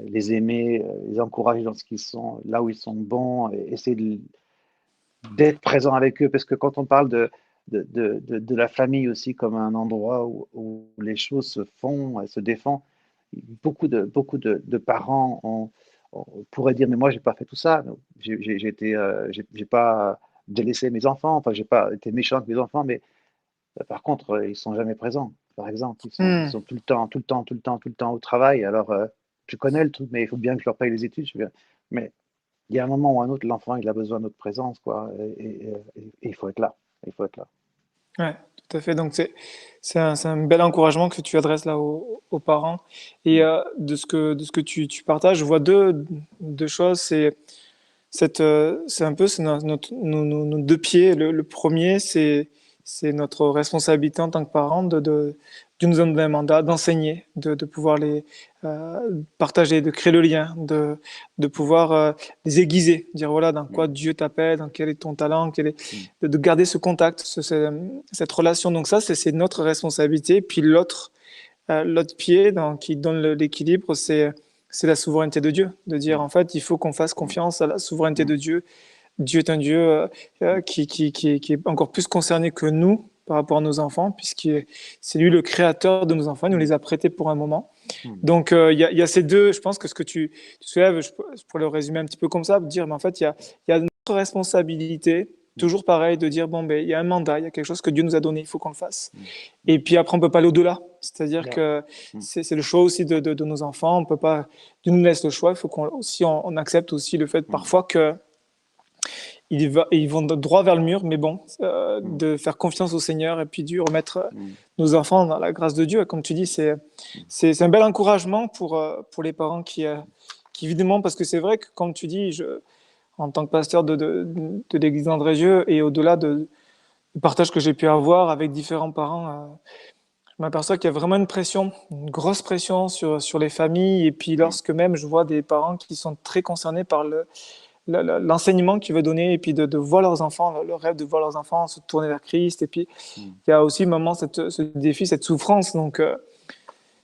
les aimer, les encourager dans ce qu'ils sont, là où ils sont bons, et essayer d'être présent avec eux, parce que quand on parle de la famille aussi comme un endroit où les choses se font, se défendent, beaucoup de parents on pourrait dire, mais moi, j'ai pas fait tout ça, j'ai pas délaissé mes enfants, enfin, j'ai pas été méchant avec mes enfants, mais par contre, ils sont jamais présents. Par exemple, ils sont tout le temps au travail. Alors, je connais le truc, mais il faut bien que je leur paye les études. Mais il y a un moment ou un autre, l'enfant, il a besoin de notre présence, quoi. Et il faut être là. Il faut être là. Ouais, tout à fait. Donc c'est un bel encouragement que tu adresses là aux parents. Et Mm. de ce que tu partages, je vois deux choses. C'est un peu nos deux pieds. Le premier, c'est notre responsabilité en tant que parents de nous donner un mandat, d'enseigner, de pouvoir les partager, de créer le lien, de pouvoir les aiguiser, dire voilà dans quoi Mm. Dieu t'appelle, dans quel est ton talent, Mm. de garder ce contact, cette relation. Donc ça, c'est notre responsabilité. Puis l'autre pied qui donne l'équilibre, c'est la souveraineté de Dieu, de dire en fait, il faut qu'on fasse confiance à la souveraineté de Dieu. Dieu est un Dieu qui est encore plus concerné que nous par rapport à nos enfants, puisque c'est lui le créateur de nos enfants, il nous les a prêtés pour un moment. Donc, il y a ces deux, je pense que ce que tu soulèves, je pourrais le résumer un petit peu comme ça, dire, mais en fait, il y a notre responsabilité, toujours pareil, de dire, bon, ben, il y a un mandat, il y a quelque chose que Dieu nous a donné, il faut qu'on le fasse. Et puis après, on peut pas aller au-delà. C'est-à-dire Yeah. que c'est le choix aussi de nos enfants. On peut pas, Dieu nous laisse le choix. Il faut qu'on aussi on accepte aussi le fait parfois que ils vont droit vers le mur, mais bon, de faire confiance au Seigneur et puis de remettre nos enfants dans la grâce de Dieu. Comme tu dis, c'est un bel encouragement pour les parents qui évidemment, parce que c'est vrai que, comme tu dis, en tant que pasteur de l'église d'André-Dieu et au-delà du partage que j'ai pu avoir avec différents parents, je m'aperçois qu'il y a vraiment une grosse pression sur les familles. Et puis lorsque même je vois des parents qui sont très concernés par l'enseignement que tu veux donner et puis de voir leurs enfants, le rêve de voir leurs enfants se tourner vers Christ. Et puis il y a aussi moment ce défi, cette souffrance. Donc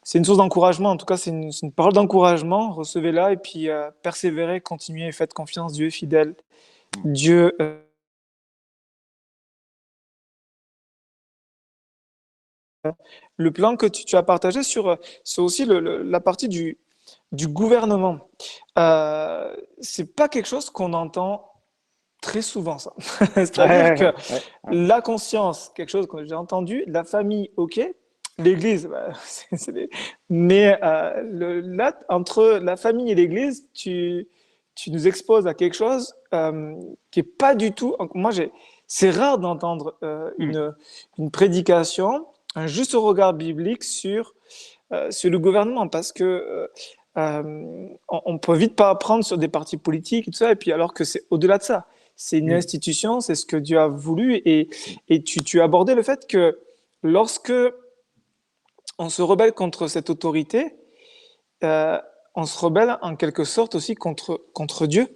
c'est une source d'encouragement. En tout cas, c'est une parole d'encouragement. Recevez-la et puis persévérez, continuez et faites confiance. Dieu est fidèle. Dieu le plan que tu as partagé c'est aussi la partie du gouvernement. C'est pas quelque chose qu'on entend très souvent, ça. C'est-à-dire que la conscience, quelque chose que j'ai entendu, la famille, ok, l'église, bah, mais là, entre la famille et l'église, tu nous exposes à quelque chose qui est pas du tout. Moi, c'est rare d'entendre une prédication, un juste regard biblique sur le gouvernement, parce que on peut vite pas apprendre sur des partis politiques et tout ça, et puis alors que c'est au-delà de ça. C'est une institution, c'est ce que Dieu a voulu, et tu as abordé le fait que lorsque on se rebelle contre cette autorité, euh, on se rebelle en quelque sorte aussi contre Dieu,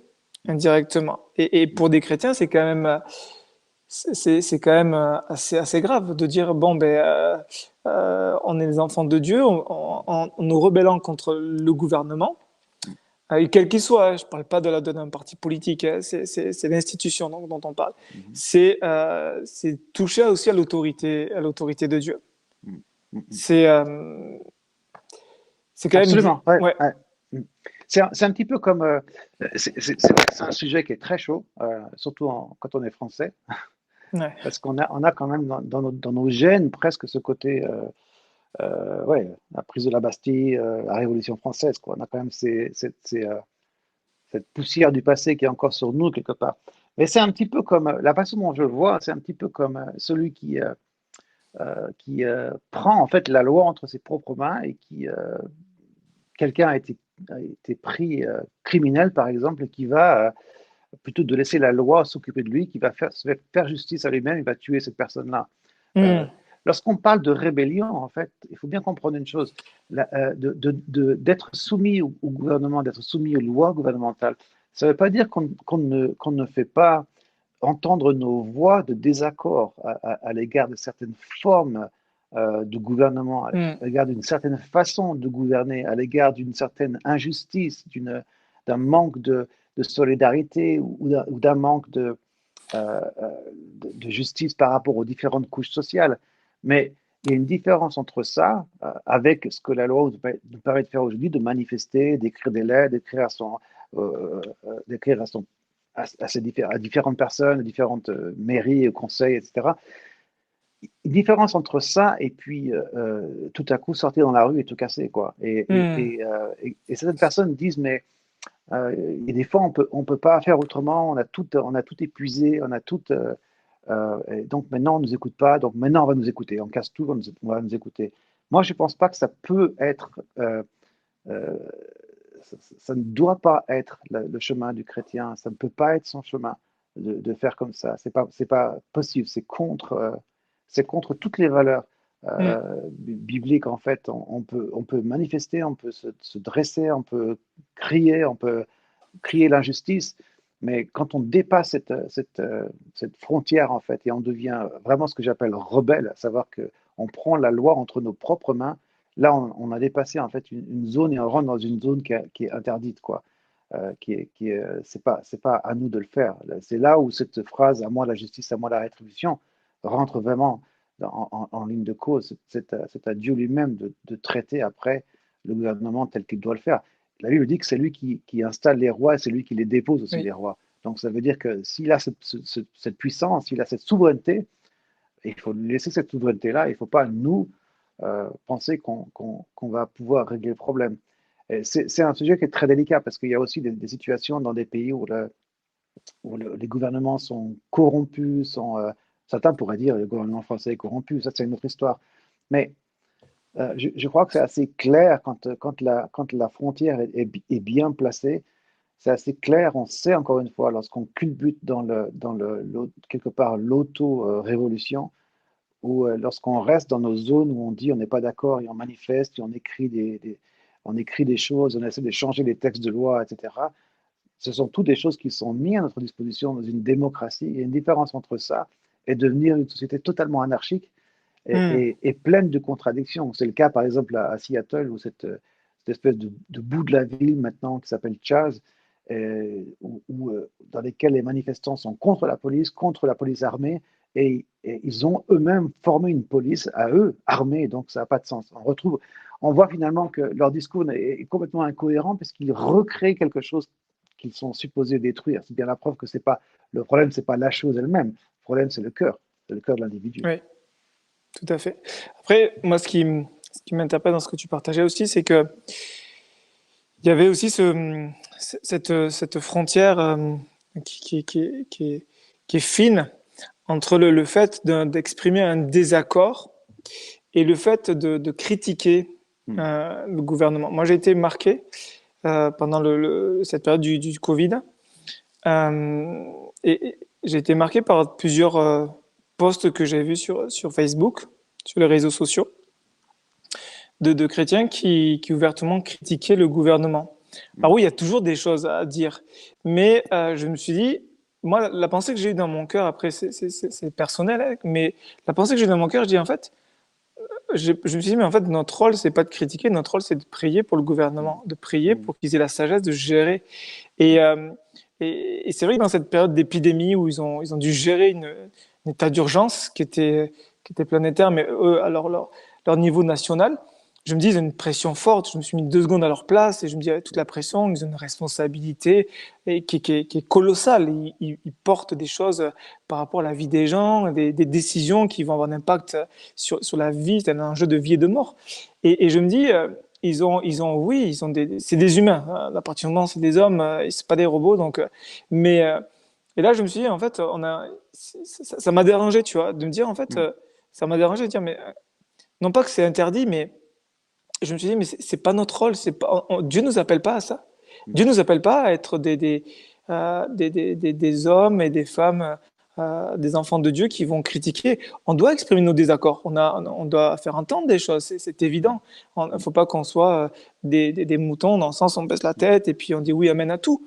indirectement. Et pour des chrétiens, c'est quand même assez grave de dire bon ben on est les enfants de Dieu, en nous rebellant contre le gouvernement, quel qu'il soit. Je ne parle pas d'un parti politique, hein, c'est l'institution dont on parle. C'est toucher aussi à l'autorité de Dieu. C'est quand Absolument. même ouais. C'est un petit peu comme. C'est un sujet qui est très chaud, surtout quand on est français, Ouais. parce on a quand même dans nos gènes presque ce côté. Ouais, la prise de la Bastille, la Révolution française, quoi. On a quand même cette poussière du passé qui est encore sur nous quelque part. Mais c'est un petit peu comme la façon dont je le vois, c'est un petit peu comme celui qui prend en fait la loi entre ses propres mains et qui quelqu'un a été pris criminel par exemple et qui va plutôt de laisser la loi s'occuper de lui, qui va faire justice à lui-même, il va tuer cette personne-là. Lorsqu'on parle de rébellion, en fait, il faut bien comprendre une chose, d'être soumis au gouvernement, d'être soumis aux lois gouvernementales, ça ne veut pas dire qu'on ne fait pas entendre nos voix de désaccord à l'égard de certaines formes de gouvernement, à l'égard d'une certaine façon de gouverner, à l'égard d'une certaine injustice, d'un manque de solidarité ou d'un manque de justice par rapport aux différentes couches sociales. Mais il y a une différence entre ça, avec ce que la loi nous permet de faire aujourd'hui, de manifester, d'écrire des lettres, d'écrire à différentes personnes, à différentes mairies, conseils, etc. Une différence entre ça et puis tout à coup sortir dans la rue et tout casser, quoi. Et certaines personnes disent, mais et des fois, on peut pas faire autrement, on a tout épuisé, on a tout. Et donc maintenant, on ne nous écoute pas, donc maintenant, on va nous écouter. On casse tout, on va nous écouter. Moi, je ne pense pas que ça peut être. Euh, ça ne doit pas être le chemin du chrétien, ça ne peut pas être son chemin de faire comme ça. C'est pas possible, c'est contre toutes les valeurs bibliques. En fait, on peut manifester, on peut se dresser, on peut crier l'injustice, mais quand on dépasse cette frontière, en fait, et on devient vraiment ce que j'appelle rebelle, à savoir qu'on prend la loi entre nos propres mains, là, on a dépassé en fait une zone et on rentre dans une zone qui est interdite, quoi. C'est pas à nous de le faire. C'est là où cette phrase, à moi la justice, à moi la rétribution, rentre vraiment en ligne de cause. C'est à Dieu lui-même de traiter après le gouvernement tel qu'il doit le faire. La Bible dit que c'est lui qui installe les rois et c'est lui qui les dépose aussi, les Oui. rois. Donc ça veut dire que s'il a cette puissance, s'il a cette souveraineté, il faut lui laisser cette souveraineté-là. Il ne faut pas, nous, penser qu'on va pouvoir régler le problème. C'est un sujet qui est très délicat parce qu'il y a aussi des situations dans des pays où les gouvernements sont corrompus, certains pourraient dire que le gouvernement français est corrompu, ça c'est une autre histoire. Mais je crois que c'est assez clair quand la frontière est bien placée, c'est assez clair, on sait encore une fois, lorsqu'on culbute quelque part l'auto-révolution, ou lorsqu'on reste dans nos zones où on dit on n'est pas d'accord et on manifeste et on écrit des choses, on essaie de changer les textes de loi, etc. Ce sont toutes des choses qui sont mises à notre disposition dans une démocratie. Il y a une différence entre ça et devenir une société totalement anarchique Hmm. et pleine de contradictions. C'est le cas, par exemple, à Seattle, où cette espèce de bout de la ville maintenant qui s'appelle Chaz, dans lesquels les manifestants sont contre la police armée, et ils ont eux-mêmes formé une police à eux, armée, donc ça n'a pas de sens. On voit finalement que leur discours est complètement incohérent parce qu'ils recréent quelque chose qu'ils sont supposés détruire. C'est bien la preuve que le problème, c'est pas la chose elle-même. Le problème, c'est le cœur de l'individu. Oui, tout à fait. Après, moi, ce qui m'interpelle dans ce que tu partageais aussi, c'est que il y avait aussi cette frontière qui est fine entre le fait d'exprimer un désaccord et le fait de critiquer Hmm. le gouvernement. Moi, j'ai été marqué pendant cette période du Covid. Euh, et j'ai été marqué par plusieurs posts que j'ai vus sur Facebook, sur les réseaux sociaux, de chrétiens qui ouvertement critiquaient le gouvernement. Hmm. Alors oui, il y a toujours des choses à dire, mais je me suis dit, moi, la pensée que j'ai eue dans mon cœur, après c'est personnel, hein, mais la pensée que j'ai eue dans mon cœur, je dis en fait, je me suis dit, mais en fait, notre rôle, c'est pas de critiquer, notre rôle, c'est de prier pour le Hmm. gouvernement, de prier Hmm. pour qu'ils aient la sagesse de gérer. Et, euh, et c'est vrai que dans cette période d'épidémie où ils ont dû gérer un état d'urgence qui était planétaire, mais eux, alors leur niveau national, je me dis, ils ont une pression forte. Je me suis mis 2 secondes à leur place et je me dis, avec toute la pression, ils ont une responsabilité qui est colossale. Ils portent des choses par rapport à la vie des gens, des décisions qui vont avoir un impact sur la vie. C'est un enjeu de vie et de mort. Et je me dis, oui, c'est des humains. Hein. À partir du moment où c'est des hommes, c'est pas des robots. Donc, mais, et là, je me suis dit, en fait, ça m'a dérangé, tu vois, de me dire, en fait, Hmm. ça m'a dérangé de dire, mais non pas que c'est interdit, mais je me suis dit, mais c'est pas notre rôle. Dieu nous appelle pas à ça. Hmm. Dieu nous appelle pas à être des hommes et des femmes, des enfants de Dieu qui vont critiquer. On doit exprimer nos désaccords. On doit faire entendre des choses. C'est Hmm. évident. Il ne Hmm. faut pas qu'on soit des moutons dans le sens où on baisse la tête et puis on dit oui, amen à tout.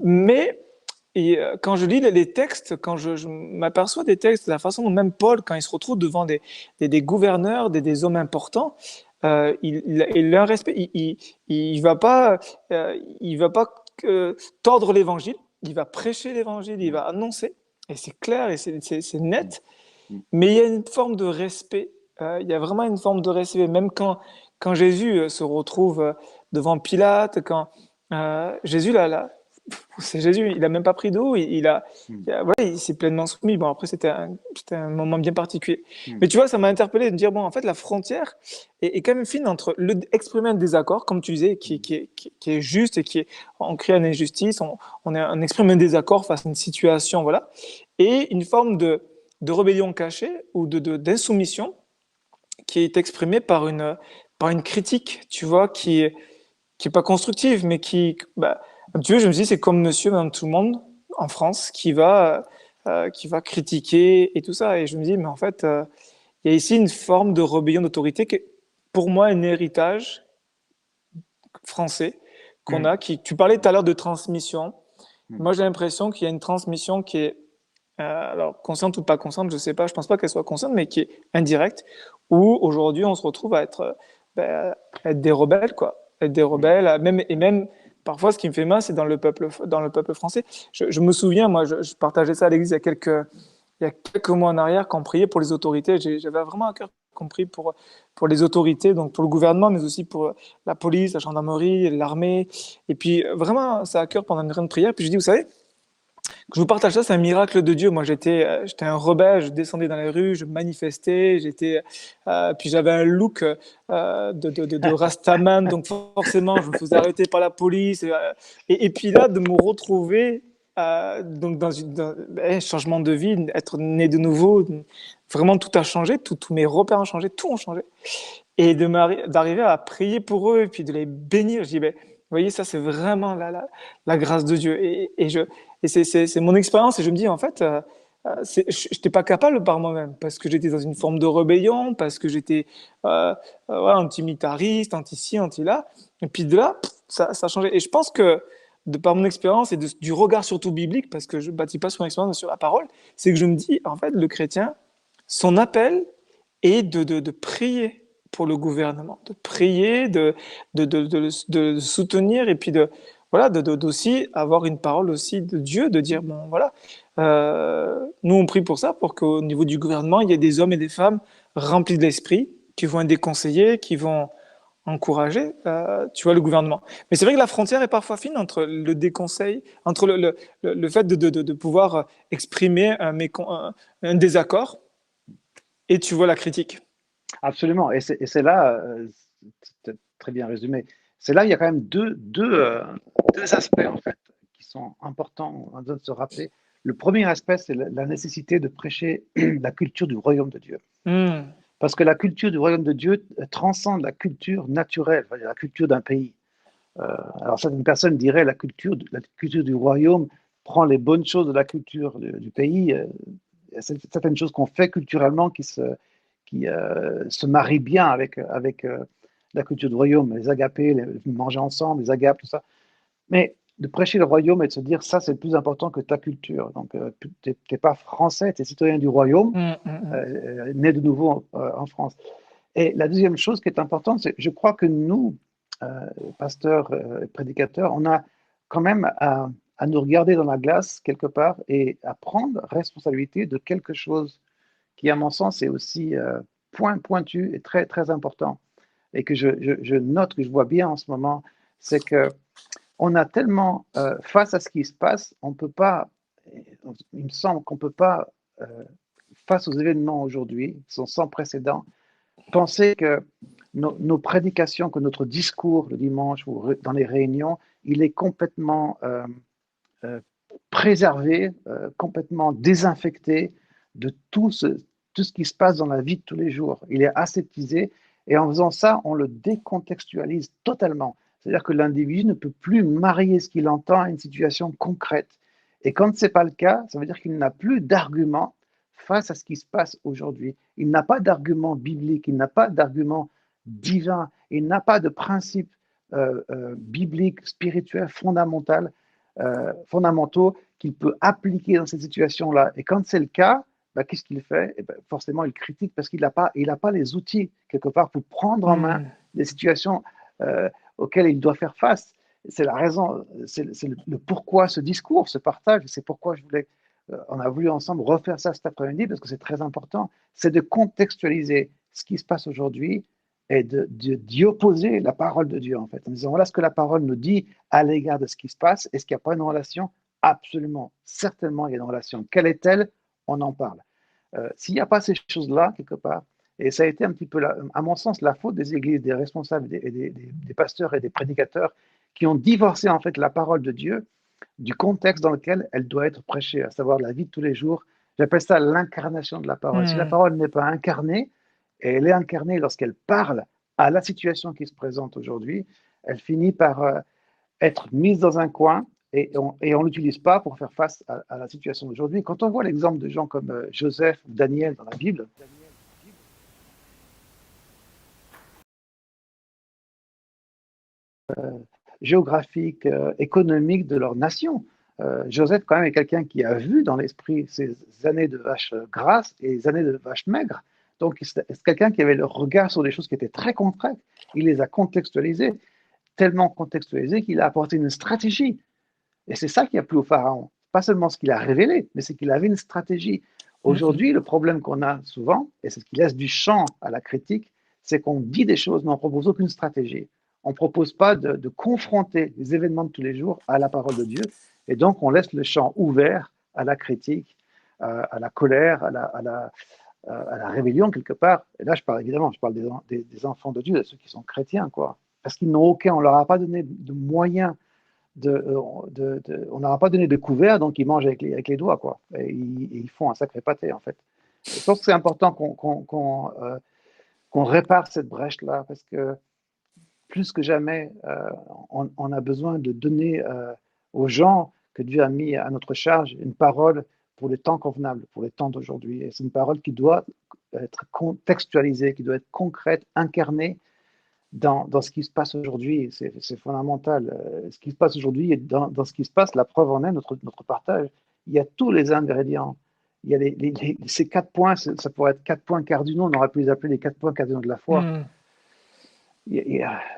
Mais quand je lis les textes, quand je m'aperçois des textes, la façon dont même Paul, quand il se retrouve devant des gouverneurs, des hommes importants, il a un respect. Il va pas tordre l'évangile. Il va prêcher l'évangile. Il Hmm. va annoncer. Et c'est clair et c'est Hmm. net. Hmm. Mais il y a une forme de respect. Il y a vraiment une forme de respect. Même quand Jésus se retrouve devant Pilate, quand Jésus, c'est Jésus, il a même pas pris d'eau, Hmm. voilà, il s'est pleinement soumis. Bon, après, c'était un moment bien particulier. Hmm. Mais tu vois, ça m'a interpellé de me dire, bon, en fait, la frontière est quand même fine entre exprimer un désaccord, comme tu disais, qui est juste et on crée une injustice, on exprime un désaccord face à une situation, voilà, et une forme de rébellion cachée ou d'insoumission qui est exprimée par une critique, tu vois, qui est pas constructive, mais bah, tu vois, je me dis, c'est comme monsieur, madame, tout le monde en France qui va critiquer et tout ça. Et je me dis, mais en fait, il y a ici une forme de rébellion d'autorité qui est, pour moi, un héritage français qu'on Hmm. a. Tu parlais tout à l'heure de transmission. Hmm. Moi, j'ai l'impression qu'il y a une transmission qui est, alors, consciente ou pas consciente, je sais pas, je pense pas qu'elle soit consciente, mais qui est indirecte, où aujourd'hui, on se retrouve à être ben, être des rebelles, quoi. Être des rebelles, même parfois, ce qui me fait mal, c'est dans le peuple français. Je me souviens, moi, je partageais ça à l'église il y a quelques mois en arrière, quand on priait pour les autorités. J'avais vraiment à cœur compris pour les autorités, donc pour le gouvernement, mais aussi pour la police, la gendarmerie, l'armée. Et puis, vraiment, ça à cœur pendant une grande prière. Puis je dis, vous savez, que je vous partage ça, c'est un miracle de Dieu. Moi, j'étais un rebelle, je descendais dans les rues, je manifestais, puis j'avais un look de Rastaman, donc forcément, je me faisais arrêter par la police. Et puis là, de me retrouver donc changement de vie, être né de nouveau, vraiment tout a changé, tous mes repères ont changé, tout a changé. Et d'arriver à prier pour eux et puis de les bénir, je dis, ben, vous voyez, ça, c'est vraiment la grâce de Dieu. Et c'est mon expérience. Et je me dis, en fait, je n'étais pas capable par moi-même parce que j'étais dans une forme de rébellion, parce que j'étais voilà, anti-militariste, anti-ci, anti-là. Et puis de là, ça a changé. Et je pense que, de par mon expérience et du regard surtout biblique, parce que je ne bâtis pas sur mon expérience, mais sur la parole, c'est que je me dis, en fait, le chrétien, son appel est de prier pour le gouvernement, de prier, de soutenir et puis voilà, d'aussi avoir une parole aussi de Dieu, de dire, bon, voilà, nous on prie pour ça, pour qu'au niveau du gouvernement, il y ait des hommes et des femmes remplis de l'esprit, qui vont être des conseillers, qui vont encourager, tu vois, le gouvernement. Mais c'est vrai que la frontière est parfois fine entre le déconseil, entre le fait de pouvoir exprimer un désaccord et tu vois la critique. Absolument. Et c'est là, c'est très bien résumé, c'est là il y a quand même deux aspects en fait qui sont importants de se rappeler. Le premier aspect, c'est la nécessité de prêcher la culture du royaume de Dieu. Hmm. Parce que la culture du royaume de Dieu transcende la culture naturelle, la culture d'un pays. Alors certaines personnes diraient la culture du royaume prend les bonnes choses de la culture du pays. Il y a certaines choses qu'on fait culturellement qui se marient bien avec la culture du royaume, les agapés, manger ensemble, les agapes, tout ça. Mais de prêcher le royaume et de se dire ça, c'est le plus important que ta culture. Donc, tu n'es pas français, tu es citoyen du royaume, Hmm, hmm, hmm. né de nouveau en France. Et la deuxième chose qui est importante, c'est je crois que nous, pasteurs et prédicateurs, on a quand même à nous regarder dans la glace quelque part et à prendre responsabilité de quelque chose qui, à mon sens, est aussi pointu et très, très important et que je note, que je vois bien en ce moment, c'est que on a tellement, face à ce qui se passe, on peut pas, il me semble qu'on ne peut pas, euh, face aux événements aujourd'hui, qui sont sans précédent, penser que nos prédications, que notre discours le dimanche ou dans les réunions, il est complètement euh, préservé, complètement désinfecté de tout ce qui se passe dans la vie de tous les jours. Il est aseptisé et en faisant ça, on le décontextualise totalement. C'est-à-dire que l'individu ne peut plus marier ce qu'il entend à une situation concrète. Et quand ce n'est pas le cas, ça veut dire qu'il n'a plus d'argument face à ce qui se passe aujourd'hui. Il n'a pas d'argument biblique, il n'a pas d'argument divin, il n'a pas de principe biblique, spirituel, fondamentaux qu'il peut appliquer dans cette situation-là. Et quand c'est le cas, bah, qu'est-ce qu'il fait? Et bah, forcément, il critique parce qu'il n'a pas les outils, quelque part, pour prendre en main Hmm. les situations auxquelles il doit faire face. C'est la raison, c'est le pourquoi ce discours, ce partage. C'est pourquoi on a voulu ensemble refaire ça cet après-midi, parce que c'est très important. C'est de contextualiser ce qui se passe aujourd'hui et d'y opposer la parole de Dieu, en fait, en disant voilà ce que la parole nous dit à l'égard de ce qui se passe. Est-ce qu'il n'y a pas une relation? Absolument, certainement, il y a une relation. Quelle est-elle? On en parle. S'il n'y a pas ces choses-là, quelque part, et ça a été un petit peu, à mon sens, la faute des églises, des responsables, des pasteurs et des prédicateurs qui ont divorcé en fait la parole de Dieu du contexte dans lequel elle doit être prêchée, à savoir la vie de tous les jours. J'appelle ça l'incarnation de la parole. Si la Hmm. parole n'est pas incarnée, et elle est incarnée lorsqu'elle parle à la situation qui se présente aujourd'hui, elle finit par être mise dans un coin et on ne l'utilise pas pour faire face à la situation d'aujourd'hui. Quand on voit l'exemple de gens comme Joseph ou Daniel dans la Bible, géographique, économique de leur nation, Joseph quand même est quelqu'un qui a vu dans l'esprit ces années de vaches grasses et les années de vaches maigres. Donc, c'est quelqu'un qui avait le regard sur des choses qui étaient très concrètes. Il les a contextualisées, tellement contextualisées qu'il a apporté une stratégie. Et c'est ça qui a plu au pharaon. Pas seulement ce qu'il a révélé, mais c'est qu'il avait une stratégie. Mhm. Aujourd'hui, le problème qu'on a souvent, et c'est ce qui laisse du champ à la critique, c'est qu'on dit des choses, mais on ne propose aucune stratégie. On ne propose pas de confronter les événements de tous les jours à la parole de Dieu. Et donc, on laisse le champ ouvert à la critique, à la colère, à la rébellion, quelque part. Et là, je parle évidemment, je parle des enfants de Dieu, de ceux qui sont chrétiens, quoi. Parce qu'ils n'ont aucun, on ne leur a pas donné de moyens on n'aura pas donné de couvert, donc ils mangent avec les doigts, quoi. Et ils font un sacré pâté, en fait. Et je pense que c'est important qu'on répare cette brèche-là, parce que plus que jamais, on a besoin de donner aux gens que Dieu a mis à notre charge une parole pour les temps convenables, pour les temps d'aujourd'hui. Et c'est une parole qui doit être contextualisée, qui doit être concrète, incarnée dans ce qui se passe aujourd'hui. C'est fondamental. Ce qui se passe aujourd'hui, et dans ce qui se passe, la preuve en est notre partage. Il y a tous les ingrédients. Il y a ces 4 points, ça pourrait être 4 points cardinaux, on aurait pu les appeler les 4 points cardinaux de la foi. Mhm.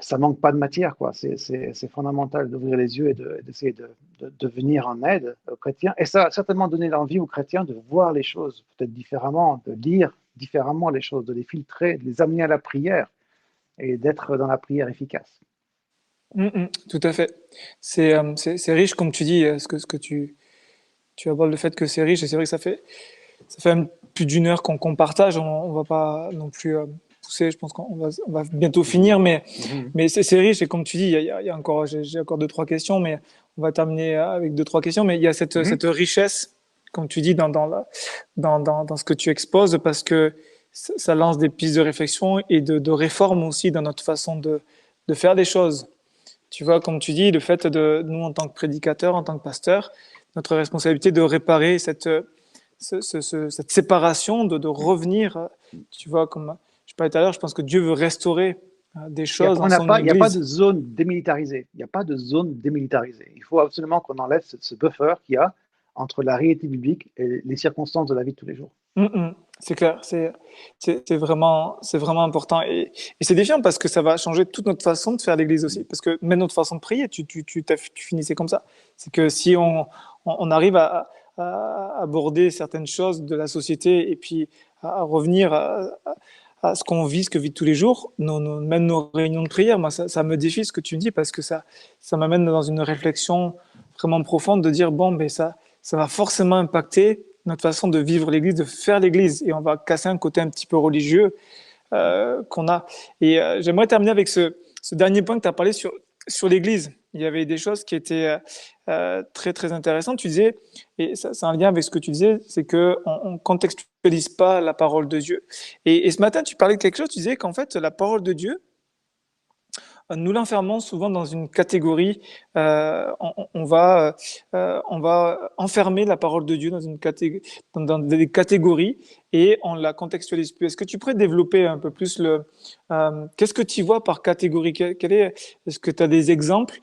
Ça manque pas de matière, quoi. C'est fondamental d'ouvrir les yeux et d'essayer de venir en aide aux chrétiens. Et ça a certainement donné l'envie aux chrétiens de voir les choses peut-être différemment, de lire différemment les choses, de les filtrer, de les amener à la prière et d'être dans la prière efficace. Mhm. Tout à fait. C'est riche, comme tu dis, ce que tu abordes le fait que c'est riche, et c'est vrai que ça fait plus d'une heure qu'on partage, on va pas non plus pousser, je pense on va bientôt finir, Mhm. mais c'est riche, et comme tu dis, il y a encore, j'ai encore deux, trois questions, mais on va terminer avec deux, trois questions, mais il y a Mhm. cette richesse, comme tu dis, dans ce que tu exposes, parce que ça lance des pistes de réflexion et de réforme aussi dans notre façon de faire des choses. Tu vois, comme tu dis, le fait de nous, en tant que prédicateurs, en tant que pasteurs, notre responsabilité de réparer cette séparation, de revenir, tu vois, comme je parlais tout à l'heure, je pense que Dieu veut restaurer des choses dans son Il y a pas de Église. zone démilitarisée. Il n'y a pas de zone démilitarisée. Il faut absolument qu'on enlève ce buffer qu'il y a entre la réalité biblique et les circonstances de la vie de tous les jours. C'est clair, c'est vraiment important. Et c'est défiant parce que ça va changer toute notre façon de faire l'Église aussi. Parce que même notre façon de prier, tu finissais comme ça. C'est que si on arrive à aborder certaines choses de la société et puis à revenir à ce qu'on vit, ce que vit tous les jours, même nos réunions de prière, moi, ça me défie ce que tu me dis parce que ça m'amène dans une réflexion vraiment profonde de dire, bon, ben ça va forcément impacter notre façon de vivre l'Église, de faire l'Église, et on va casser un côté un petit peu religieux qu'on a. Et j'aimerais terminer avec ce dernier point que tu as parlé sur l'Église. Il y avait des choses qui étaient très très intéressantes. Tu disais, et ça c'est un lien avec ce que tu disais, c'est que on contextualise pas la parole de Dieu. Et ce matin, tu parlais de quelque chose. Tu disais qu'en fait, la parole de Dieu, nous l'enfermons souvent dans une catégorie. On va enfermer la parole de Dieu dans dans des catégories et on la contextualise plus. Est-ce que tu pourrais développer un peu plus qu'est-ce que tu vois par catégorie? Est-ce que tu as des exemples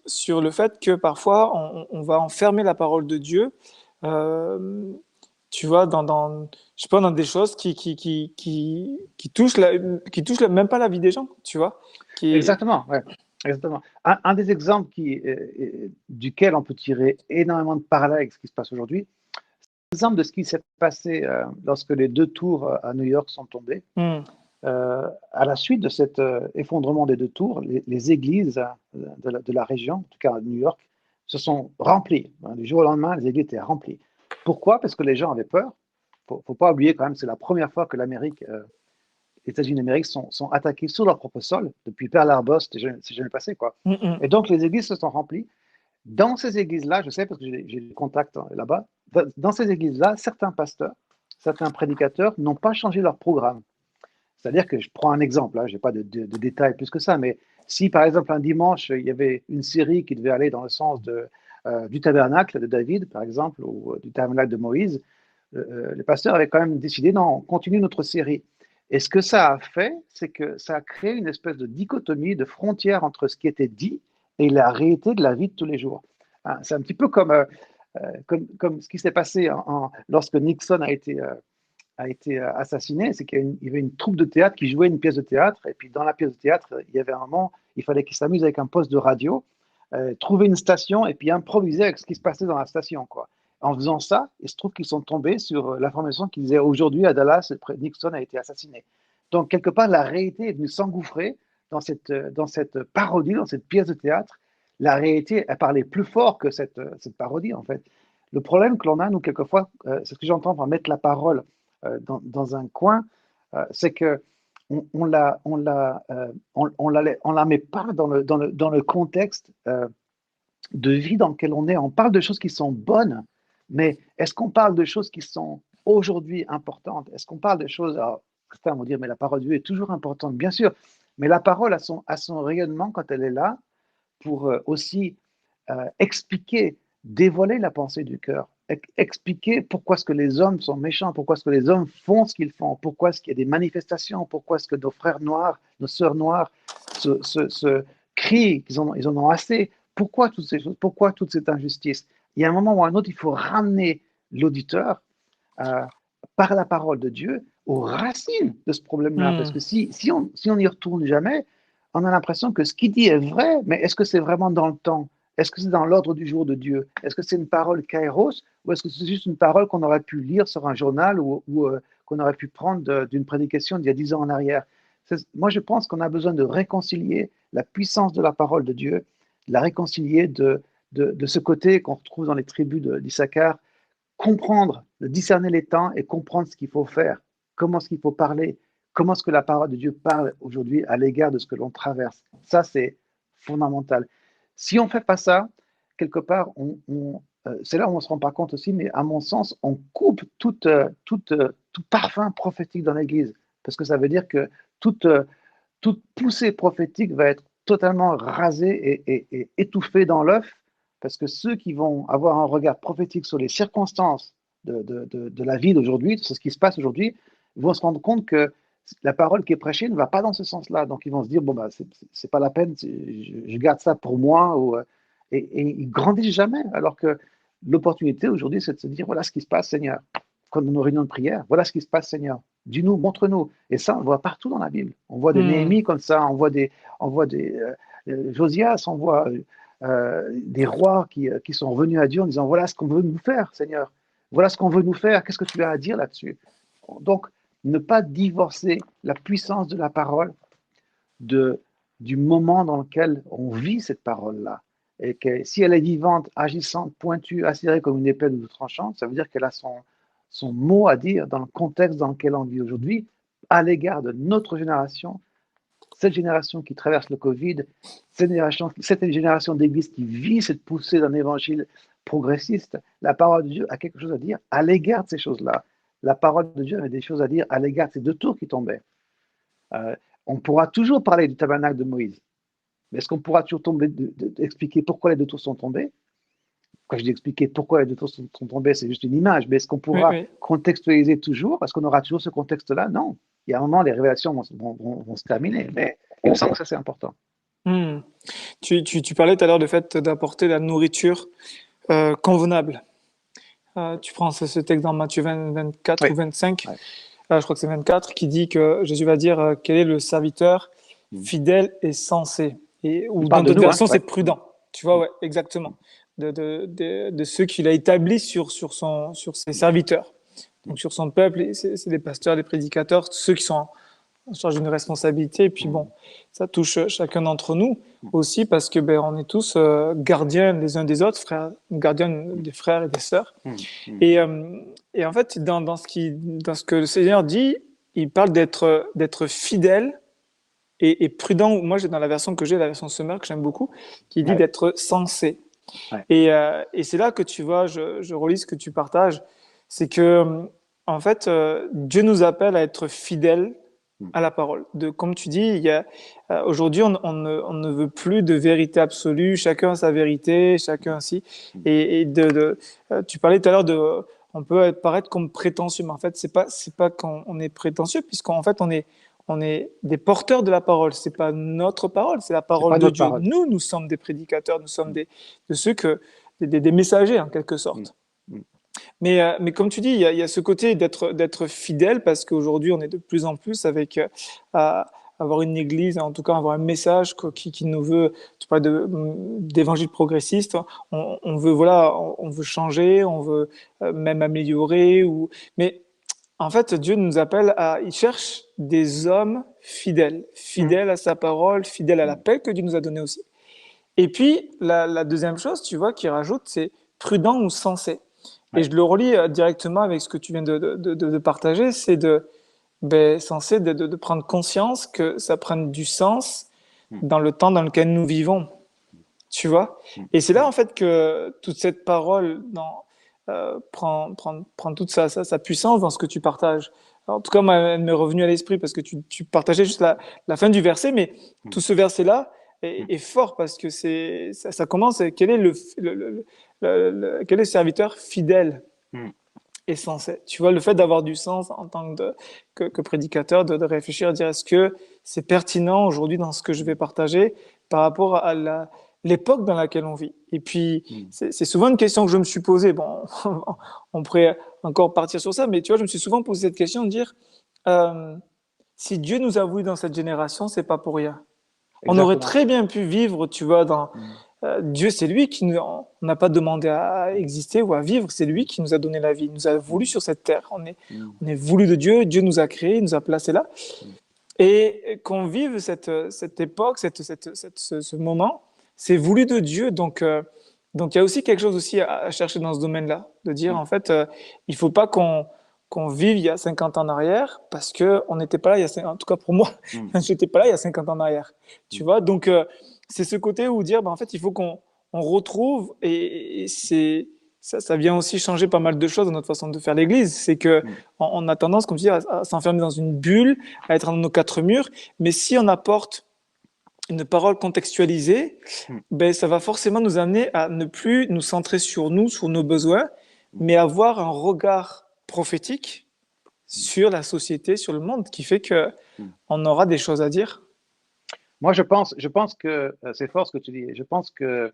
sur le fait que parfois on va enfermer la parole de Dieu, euh, tu vois, je sais pas, dans des choses qui touchent même pas la vie des gens, tu vois? Qui Exactement, ouais, exactement. Un des exemples duquel on peut tirer énormément de parallèles avec ce qui se passe aujourd'hui, c'est l'exemple de ce qui s'est passé lorsque les 2 tours à New York sont tombées. Hmm. À la suite de cet effondrement des 2 tours, les églises de la région, en tout cas à New York, se sont remplies. Du jour au lendemain, les églises étaient remplies. Pourquoi? Parce que les gens avaient peur. Il ne faut pas oublier quand même, c'est la première fois que les États-Unis d'Amérique sont attaqués sur leur propre sol. Depuis Pearl Harbor, c'est jamais passé, quoi. Hmm, hmm. Et donc, les églises se sont remplies. Dans ces églises-là, je sais parce que j'ai des contacts là-bas, dans ces églises-là, certains pasteurs, certains prédicateurs n'ont pas changé leur programme. C'est-à-dire que je prends un exemple, je n'ai pas de détails plus que ça, mais si par exemple un dimanche, il y avait une série qui devait aller dans le sens du tabernacle de David, par exemple, ou du tabernacle de Moïse, les pasteurs avaient quand même décidé, non, on continue notre série. Et ce que ça a fait, c'est que ça a créé une espèce de dichotomie, de frontière entre ce qui était dit et la réalité de la vie de tous les jours. Hein, c'est un petit peu comme ce qui s'est passé lorsque Nixon a été assassiné, c'est qu'il y avait une troupe de théâtre qui jouait une pièce de théâtre, et puis dans la pièce de théâtre, il y avait un moment, il fallait qu'ils s'amusent avec un poste de radio, trouver une station et puis improviser avec ce qui se passait dans la station, quoi. En faisant ça, il se trouve qu'ils sont tombés sur l'information qui disait aujourd'hui à Dallas, Nixon a été assassiné. Donc, quelque part, la réalité est venue s'engouffrer dans cette parodie, dans cette pièce de théâtre. La réalité, elle parlait plus fort que cette parodie, en fait. Le problème que l'on a, nous, quelquefois, c'est ce que j'entends par mettre la parole dans un coin, c'est que on la met pas dans le contexte de vie dans lequel on est. On parle de choses qui sont bonnes, mais est-ce qu'on parle de choses qui sont aujourd'hui importantes? Est-ce qu'on parle de choses... Alors, certains vont dire, mais la parole de Dieu est toujours importante, bien sûr, mais la parole a son rayonnement quand elle est là pour aussi expliquer, dévoiler la pensée du cœur, expliquer pourquoi est-ce que les hommes sont méchants, pourquoi est-ce que les hommes font ce qu'ils font, pourquoi est-ce qu'il y a des manifestations, pourquoi est-ce que nos frères noirs, nos sœurs noires se crient qu'ils ils en ont assez, pourquoi toutes ces choses, pourquoi toute cette injustice. Il y a un moment ou un autre, il faut ramener l'auditeur euh, par la parole de Dieu aux racines de ce problème-là, parce que si on n'y retourne jamais, on a l'impression que ce qu'il dit est vrai, mais est-ce que c'est vraiment dans le temps? Est-ce que c'est dans l'ordre du jour de Dieu? Est-ce que c'est une parole kairos ou est-ce que c'est juste une parole qu'on aurait pu lire sur un journal ou qu'on aurait pu prendre d'une prédication d'il y a 10 ans en arrière? Moi, je pense qu'on a besoin de réconcilier la puissance de la parole de Dieu, de la réconcilier de ce côté qu'on retrouve dans les tribus d'Issachar, comprendre, de discerner les temps et comprendre ce qu'il faut faire, comment est-ce qu'il faut parler, comment est-ce que la parole de Dieu parle aujourd'hui à l'égard de ce que l'on traverse. Ça, c'est fondamental. Si on ne fait pas ça, quelque part, c'est là où on ne se rend pas compte aussi, mais à mon sens, on coupe tout parfum prophétique dans l'Église, parce que ça veut dire que toute poussée prophétique va être totalement rasée et étouffée dans l'œuf, parce que ceux qui vont avoir un regard prophétique sur les circonstances de la vie d'aujourd'hui, sur ce qui se passe aujourd'hui, vont se rendre compte que la parole qui est prêchée ne va pas dans ce sens-là. Donc ils vont se dire, bon, bah, c'est pas la peine, je garde ça pour moi, et ils grandissent jamais, alors que l'opportunité aujourd'hui, c'est de se dire, voilà ce qui se passe, Seigneur. Quand dans nos réunions de prière, voilà ce qui se passe, Seigneur. Dis-nous, montre-nous. Et ça, on le voit partout dans la Bible. On voit des Néhémies comme ça, on voit des Josias, on voit des rois qui sont revenus à Dieu en disant, voilà ce qu'on veut nous faire, Seigneur. Voilà ce qu'on veut nous faire. Qu'est-ce que tu as à dire là-dessus? Donc, ne pas divorcer la puissance de la parole du moment dans lequel on vit cette parole-là. Et que si elle est vivante, agissante, pointue, acérée comme une épée de tranchante, ça veut dire qu'elle a son mot à dire dans le contexte dans lequel on vit aujourd'hui, à l'égard de notre génération, cette génération qui traverse le Covid, cette génération d'église qui vit cette poussée d'un évangile progressiste. La parole de Dieu a quelque chose à dire à l'égard de ces choses-là. La parole de Dieu avait des choses à dire à l'égard de ces deux tours qui tombaient. On pourra toujours parler du tabernacle de Moïse, mais est-ce qu'on pourra toujours expliquer pourquoi les deux tours sont tombés? Quand je dis expliquer pourquoi les deux tours sont tombés, c'est juste une image, mais est-ce qu'on pourra contextualiser toujours? Est-ce qu'on aura toujours ce contexte-là? Non. Il y a un moment, les révélations vont se terminer, mais il me semble que ça, c'est important. Tu parlais tout à l'heure du fait d'apporter la nourriture convenable. Tu prends ce texte dans Matthieu 24 ou 25, je crois que c'est 24, qui dit que Jésus va dire quel est le serviteur fidèle et sensé. Ou dans d'autres versions, c'est prudent. Tu vois, exactement. De ceux qu'il a établis sur ses serviteurs. Donc sur son peuple, c'est les pasteurs, les prédicateurs, ceux qui sont en charge d'une responsabilité. Et puis bon, ça touche chacun d'entre nous aussi parce que on est tous gardiens les uns des autres, gardiens des frères et des sœurs. Et en fait, dans ce que le Seigneur dit, il parle d'être fidèle et prudent. Moi, j'ai dans la version que j'ai, la version Summer que j'aime beaucoup, qui dit d'être sensé. Et c'est là que tu vois, je relis ce que tu partages, c'est que en fait, Dieu nous appelle à être fidèles à la parole. Comme tu dis, aujourd'hui, on ne veut plus de vérité absolue, chacun a sa vérité, chacun ainsi. Et tu parlais tout à l'heure on peut paraître comme prétentieux, mais en fait, c'est pas qu'on est prétentieux, puisqu'en fait, on est des porteurs de la parole. C'est pas notre parole, c'est la parole de Dieu. Parole. Nous sommes des prédicateurs, nous sommes des messagers en quelque sorte. Mais comme tu dis, il y a ce côté d'être fidèle parce qu'aujourd'hui, on est de plus en plus avec à avoir une église, en tout cas avoir un message qui nous veut, tu parles d'évangile progressiste, on veut, voilà, on veut changer, on veut même améliorer. Mais en fait, Dieu nous appelle il cherche des hommes fidèles, Mm, fidèles à sa parole, fidèles à mm. l'appel que Dieu nous a donné aussi. Et puis, la deuxième chose, tu vois, qu'il rajoute, c'est prudent ou sensé. Et Ouais. je le relis directement avec ce que tu viens de partager, c'est censé de prendre conscience que ça prenne du sens Mm, dans le temps dans lequel nous vivons, tu vois. mm, Et c'est là, mm. en fait, que toute cette parole prend toute sa puissance dans ce que tu partages. Alors, en tout cas, moi, elle m'est revenue à l'esprit parce que tu partageais juste la fin du verset, mais Mm, tout ce verset-là mm, est fort parce que ça commence. Quel est quel est le serviteur fidèle mm. et sensé? Tu vois, le fait d'avoir du sens en tant que prédicateur, de réfléchir, à dire est-ce que c'est pertinent aujourd'hui dans ce que je vais partager par rapport à l'époque dans laquelle on vit. Et puis, Mm. c'est souvent une question que je me suis posée. Bon, on pourrait encore partir sur ça, mais tu vois, je me suis souvent posé cette question de dire euh, si Dieu nous a voulu dans cette génération, c'est pas pour rien. On aurait Exactement. très bien pu vivre, tu vois, dans Mm, Dieu, c'est lui qui nous, on n'a pas demandé à exister ou à vivre, c'est lui qui nous a donné la vie, il nous a voulu mm, sur cette terre. mm, On est voulu de Dieu, Dieu nous a créés, il nous a placés là. mm, Et qu'on vive cette époque, ce moment, c'est voulu de Dieu. Donc il y a aussi quelque chose aussi à chercher dans ce domaine-là, de dire mm, en fait, il faut pas qu'on vive il y a 50 ans en arrière parce que on n'était pas là il y a en tout cas pour moi, mm, j'étais pas là il y a 50 ans en arrière. Tu mm. vois, donc c'est ce côté où dire, en fait, il faut qu'on retrouve et ça vient aussi changer pas mal de choses dans notre façon de faire l'Église. C'est que Mm. on a tendance, comme tu dis, à s'enfermer dans une bulle, à être dans nos quatre murs. Mais si on apporte une parole contextualisée, Mm. ben, ça va forcément nous amener à ne plus nous centrer sur nous, sur nos besoins, Mm. mais avoir un regard prophétique Mm. sur la société, sur le monde, qui fait que Mm. on aura des choses à dire. Moi, je pense que c'est fort ce que tu dis. Je pense que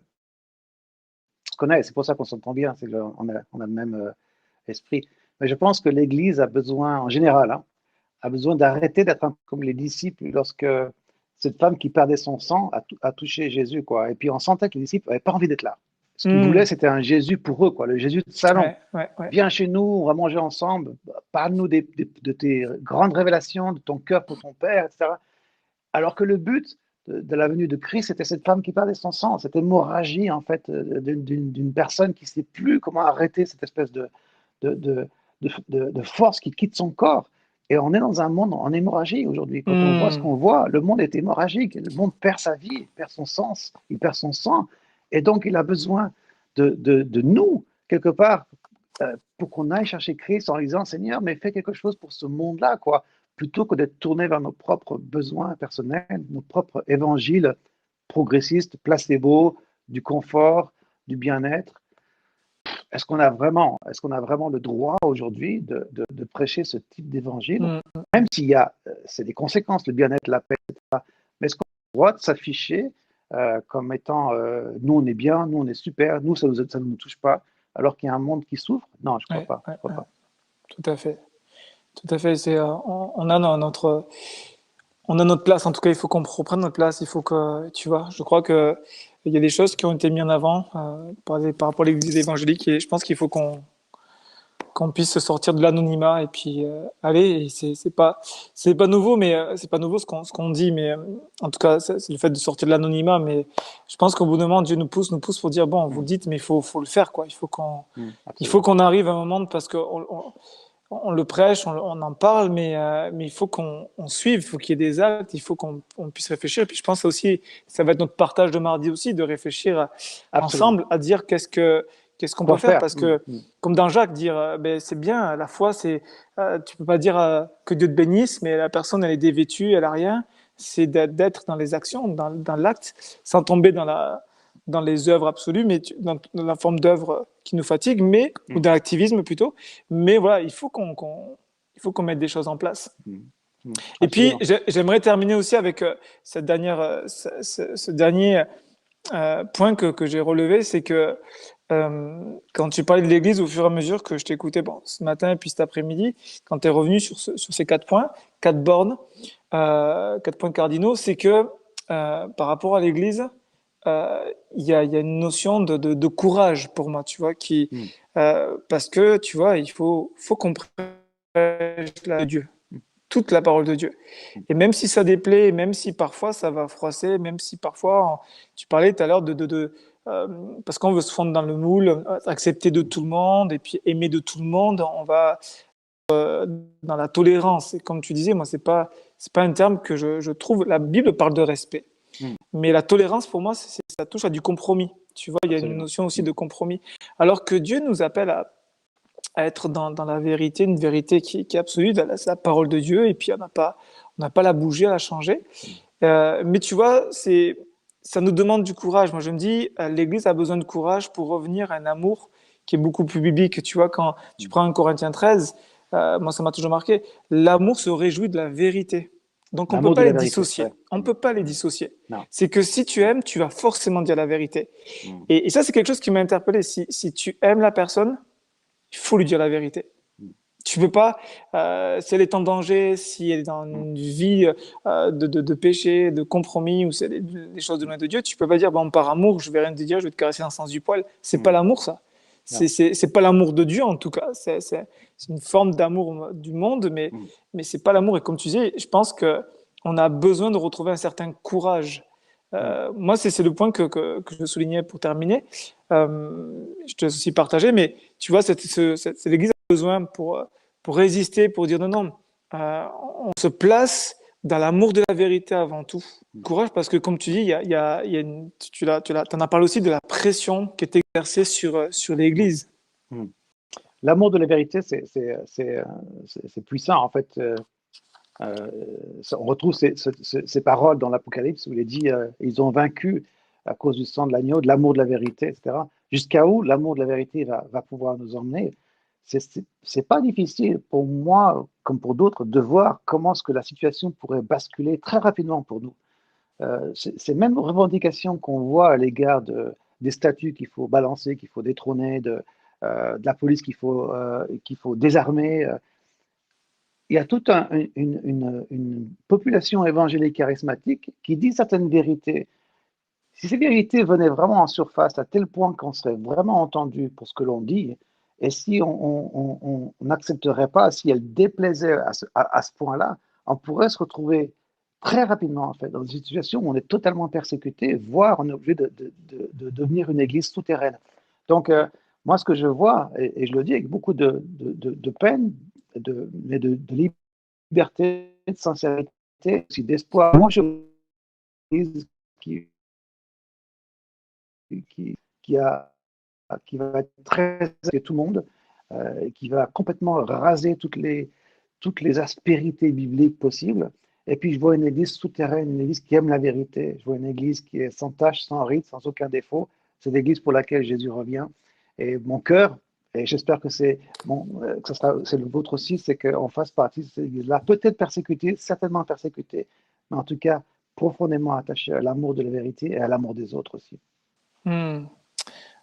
on se connaît, c'est pour ça qu'on s'entend bien, on a le même esprit. Mais je pense que l'Église a besoin, en général, hein, a besoin d'arrêter d'être un peu comme les disciples lorsque cette femme qui perdait son sang a touché Jésus, quoi. Et puis on sentait que les disciples n'avaient pas envie d'être là. Ce qu'ils voulaient, Hmm. c'était un Jésus pour eux, quoi, le Jésus de salon. Ouais, ouais, ouais. Viens chez nous, on va manger ensemble, parle-nous de tes grandes révélations, de ton cœur pour ton Père, etc. Alors que le but de la venue de Christ, c'était cette femme qui perdait son sang, cette hémorragie, en fait, d'une personne qui ne sait plus comment arrêter cette espèce de, de, de force qui quitte son corps. Et on est dans un monde en hémorragie aujourd'hui. Quand on voit ce Hmm. qu'on voit, le monde est hémorragique. Le monde perd sa vie, il perd son sens, il perd son sang. Et donc, il a besoin de nous, quelque part, pour qu'on aille chercher Christ en disant, Seigneur, mais fais quelque chose pour ce monde-là, quoi, plutôt que d'être tourné vers nos propres besoins personnels, nos propres évangiles progressistes, placebo, du confort, du bien-être. Est-ce qu'on a vraiment le droit aujourd'hui de prêcher ce type d'évangile, Hmm. même s'il y a, c'est des conséquences, le bien-être, la paix, etc. Mais est-ce qu'on a le droit de s'afficher comme étant, nous on est bien, nous on est super, nous ça ne nous touche pas, alors qu'il y a un monde qui souffre? Non, je ne crois Ouais, pas. ouais, Je crois ouais. pas. Tout à fait. Tout à fait. On a on a notre place. En tout cas, il faut qu'on reprenne notre place. Il faut que, tu vois, je crois que il y a des choses qui ont été mises en avant par rapport à l'Église évangélique et je pense qu'il faut qu'on puisse se sortir de l'anonymat et puis aller. Et c'est pas nouveau, mais c'est pas nouveau ce qu'on dit, mais en tout cas, c'est le fait de sortir de l'anonymat. Mais je pense qu'au bout d'un moment, Dieu nous pousse pour dire bon, vous le Mm, dites, mais faut le faire quoi. Il faut absolument. qu'on arrive à un moment parce que on le prêche, on en parle, mais il faut qu'on suive, il faut qu'il y ait des actes, il faut qu'on puisse réfléchir. Et puis je pense aussi, ça va être notre partage de mardi aussi, de réfléchir Absolument. ensemble à dire qu'est-ce qu'on peut Quoi faire. faire? Parce que, comme dans Jacques, dire ben, c'est bien, la foi, tu peux pas dire que Dieu te bénisse, mais la personne, elle est dévêtue, elle a rien. C'est d'être dans les actions, dans l'acte, sans tomber dans les œuvres absolues, mais dans la forme d'œuvre qui nous fatigue, ou Mm, dans l'activisme plutôt. Mais voilà, il faut qu'on mette des choses en place. mm, Et puis, absolument. j'aimerais terminer aussi avec ce dernier point que j'ai relevé, c'est que quand tu parlais de l'Église au fur et à mesure que je t'écoutais bon, ce matin et puis cet après-midi, quand tu es revenu sur ces 4 points, 4 bornes, 4 points cardinaux, c'est que par rapport à l'Église, il y a une notion de courage pour moi, tu vois, Mm. parce que, tu vois, il faut qu'on prêche la Dieu, toute la parole de Dieu. Et même si ça déplaît, même si parfois ça va froisser, même si parfois, tu parlais tout à l'heure euh, parce qu'on veut se fondre dans le moule, accepter de tout le monde et puis aimer de tout le monde, on va dans la tolérance. Et comme tu disais, moi, c'est pas un terme que je trouve. La Bible parle de respect, Mm. mais la tolérance, pour moi, ça touche à du compromis. Tu vois, il y a une Absolument. notion aussi Mm. de compromis. Alors que Dieu nous appelle à être dans la vérité, une vérité qui est absolue, c'est la parole de Dieu, et puis on n'a pas à la bouger, à la changer. Mais tu vois, ça nous demande du courage. Moi, je me dis, l'Église a besoin de courage pour revenir à un amour qui est beaucoup plus biblique. Tu vois, quand tu Mm. prends 1 Corinthiens 13, moi, ça m'a toujours marqué, l'amour se réjouit de la vérité. Donc, on ne peut L'amour de pas la les vérité. dissocier. Ouais. On ne Mm. peut pas les Mm. dissocier. Non. C'est que si tu aimes, tu vas forcément dire la vérité. Mm. Et ça, c'est quelque chose qui m'a interpellé. Si tu aimes la personne, il faut lui dire la vérité. Mm. Tu peux pas, si elle est en danger, si elle est dans Mm. une vie de péché, de compromis, ou c'est des choses de loin de Dieu, tu peux pas dire, bon, par amour, je vais rien te dire, je vais te caresser dans le sens du poil. C'est pas Mm. l'amour, ça. Non. C'est pas l'amour de Dieu, en tout cas. C'est une forme d'amour du monde, Mm. mais c'est pas l'amour. Et comme tu disais, je pense que on a besoin de retrouver un certain courage. Mm. Moi, c'est le point que je soulignais pour terminer. Je te laisse aussi partager, mais tu vois, l'Église a besoin pour résister, pour dire non, non, on se place dans l'amour de la vérité avant tout. Mm. Courage, parce que comme tu dis, t'en as parlé aussi de la pression qui est exercée sur Mm. l'Église. Mm. L'amour de la vérité, c'est puissant. En fait, euh, on retrouve ces paroles dans l'Apocalypse où il est dit ils ont vaincu à cause du sang de l'agneau, de l'amour de la vérité, etc. Jusqu'à où l'amour de la vérité va pouvoir nous emmener. C'est pas difficile pour moi, comme pour d'autres, de voir comment est-ce que la situation pourrait basculer très rapidement pour nous. Ces mêmes revendications qu'on voit à l'égard des statuts qu'il faut balancer, qu'il faut détrôner, de la police qu'il faut désarmer. Il y a toute une population évangélique charismatique qui dit certaines vérités. Si ces vérités venaient vraiment en surface à tel point qu'on serait vraiment entendu pour ce que l'on dit, et si on n'accepterait pas, si elles déplaisaient à ce point-là, on pourrait se retrouver très rapidement en fait dans une situation où on est totalement persécuté, voire on est obligé de devenir une église souterraine. Donc moi ce que je vois, et je le dis avec beaucoup de peine, mais de liberté, de sincérité, aussi d'espoir, moi je qui, qui, qui, a, qui va être très tout le monde, qui va complètement raser toutes les aspérités bibliques possibles. Et puis je vois une église souterraine, une église qui aime la vérité. Je vois une église qui est sans tache, sans ride, sans aucun défaut. C'est l'église pour laquelle Jésus revient. Et mon cœur, et j'espère que c'est le vôtre aussi, c'est qu'on fasse partie de cette église-là, peut-être persécutée, certainement persécutée, mais en tout cas profondément attachée à l'amour de la vérité et à l'amour des autres aussi. Hmm.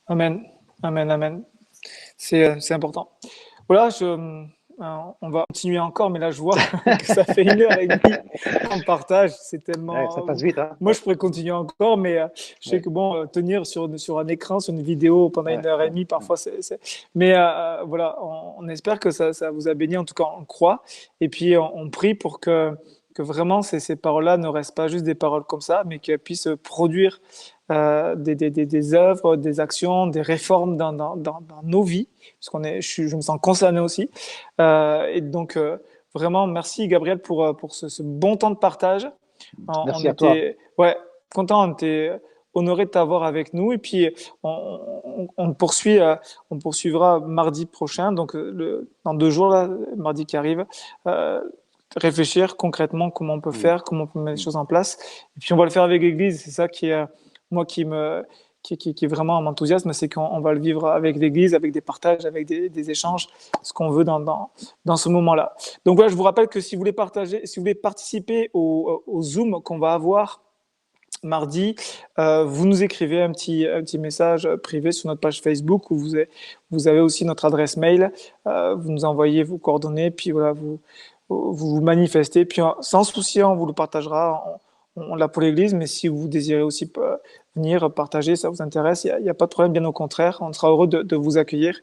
Amen, amen, amen. C'est important. Voilà, on va continuer encore, mais là, je vois que ça fait 1 heure et demie qu'on partage. C'est Ouais, ça tellement. passe vite, hein? Moi, Ouais, je pourrais continuer encore, mais je sais ouais, que bon, tenir sur un écran, sur une vidéo pendant ouais, 1 heure et demie, ouais. parfois, Mais voilà, on espère que ça vous a béni. En tout cas, on croit. Et puis, on prie pour que vraiment ces paroles-là ne restent pas juste des paroles comme ça, mais qu'elles puissent produire des œuvres, des actions, des réformes dans nos vies, parce je me sens concerné aussi. Et donc, vraiment, merci Gabriel pour ce bon temps de partage. On Merci à toi. était content, on était honoré de t'avoir avec nous. Et puis, on poursuivra mardi prochain, donc dans 2 jours, là, mardi qui arrive. Réfléchir concrètement comment on peut Mm, faire, comment on peut mettre les mm, choses en place. Et puis, on va le faire avec l'Église. C'est ça qui est, moi, qui est vraiment un enthousiasme, c'est qu'on va le vivre avec l'Église, avec des partages, avec des échanges, ce qu'on veut dans ce moment-là. Donc voilà, je vous rappelle que si vous voulez participer au Zoom qu'on va avoir mardi, vous nous écrivez un petit message privé sur notre page Facebook où vous avez aussi notre adresse mail. Vous nous envoyez vos coordonnées, puis voilà, vous manifestez. Puis sans souci, on vous le partagera. On l'a pour l'Église, mais si vous désirez aussi venir partager, ça vous intéresse, il y a pas de problème, bien au contraire. On sera heureux de vous accueillir.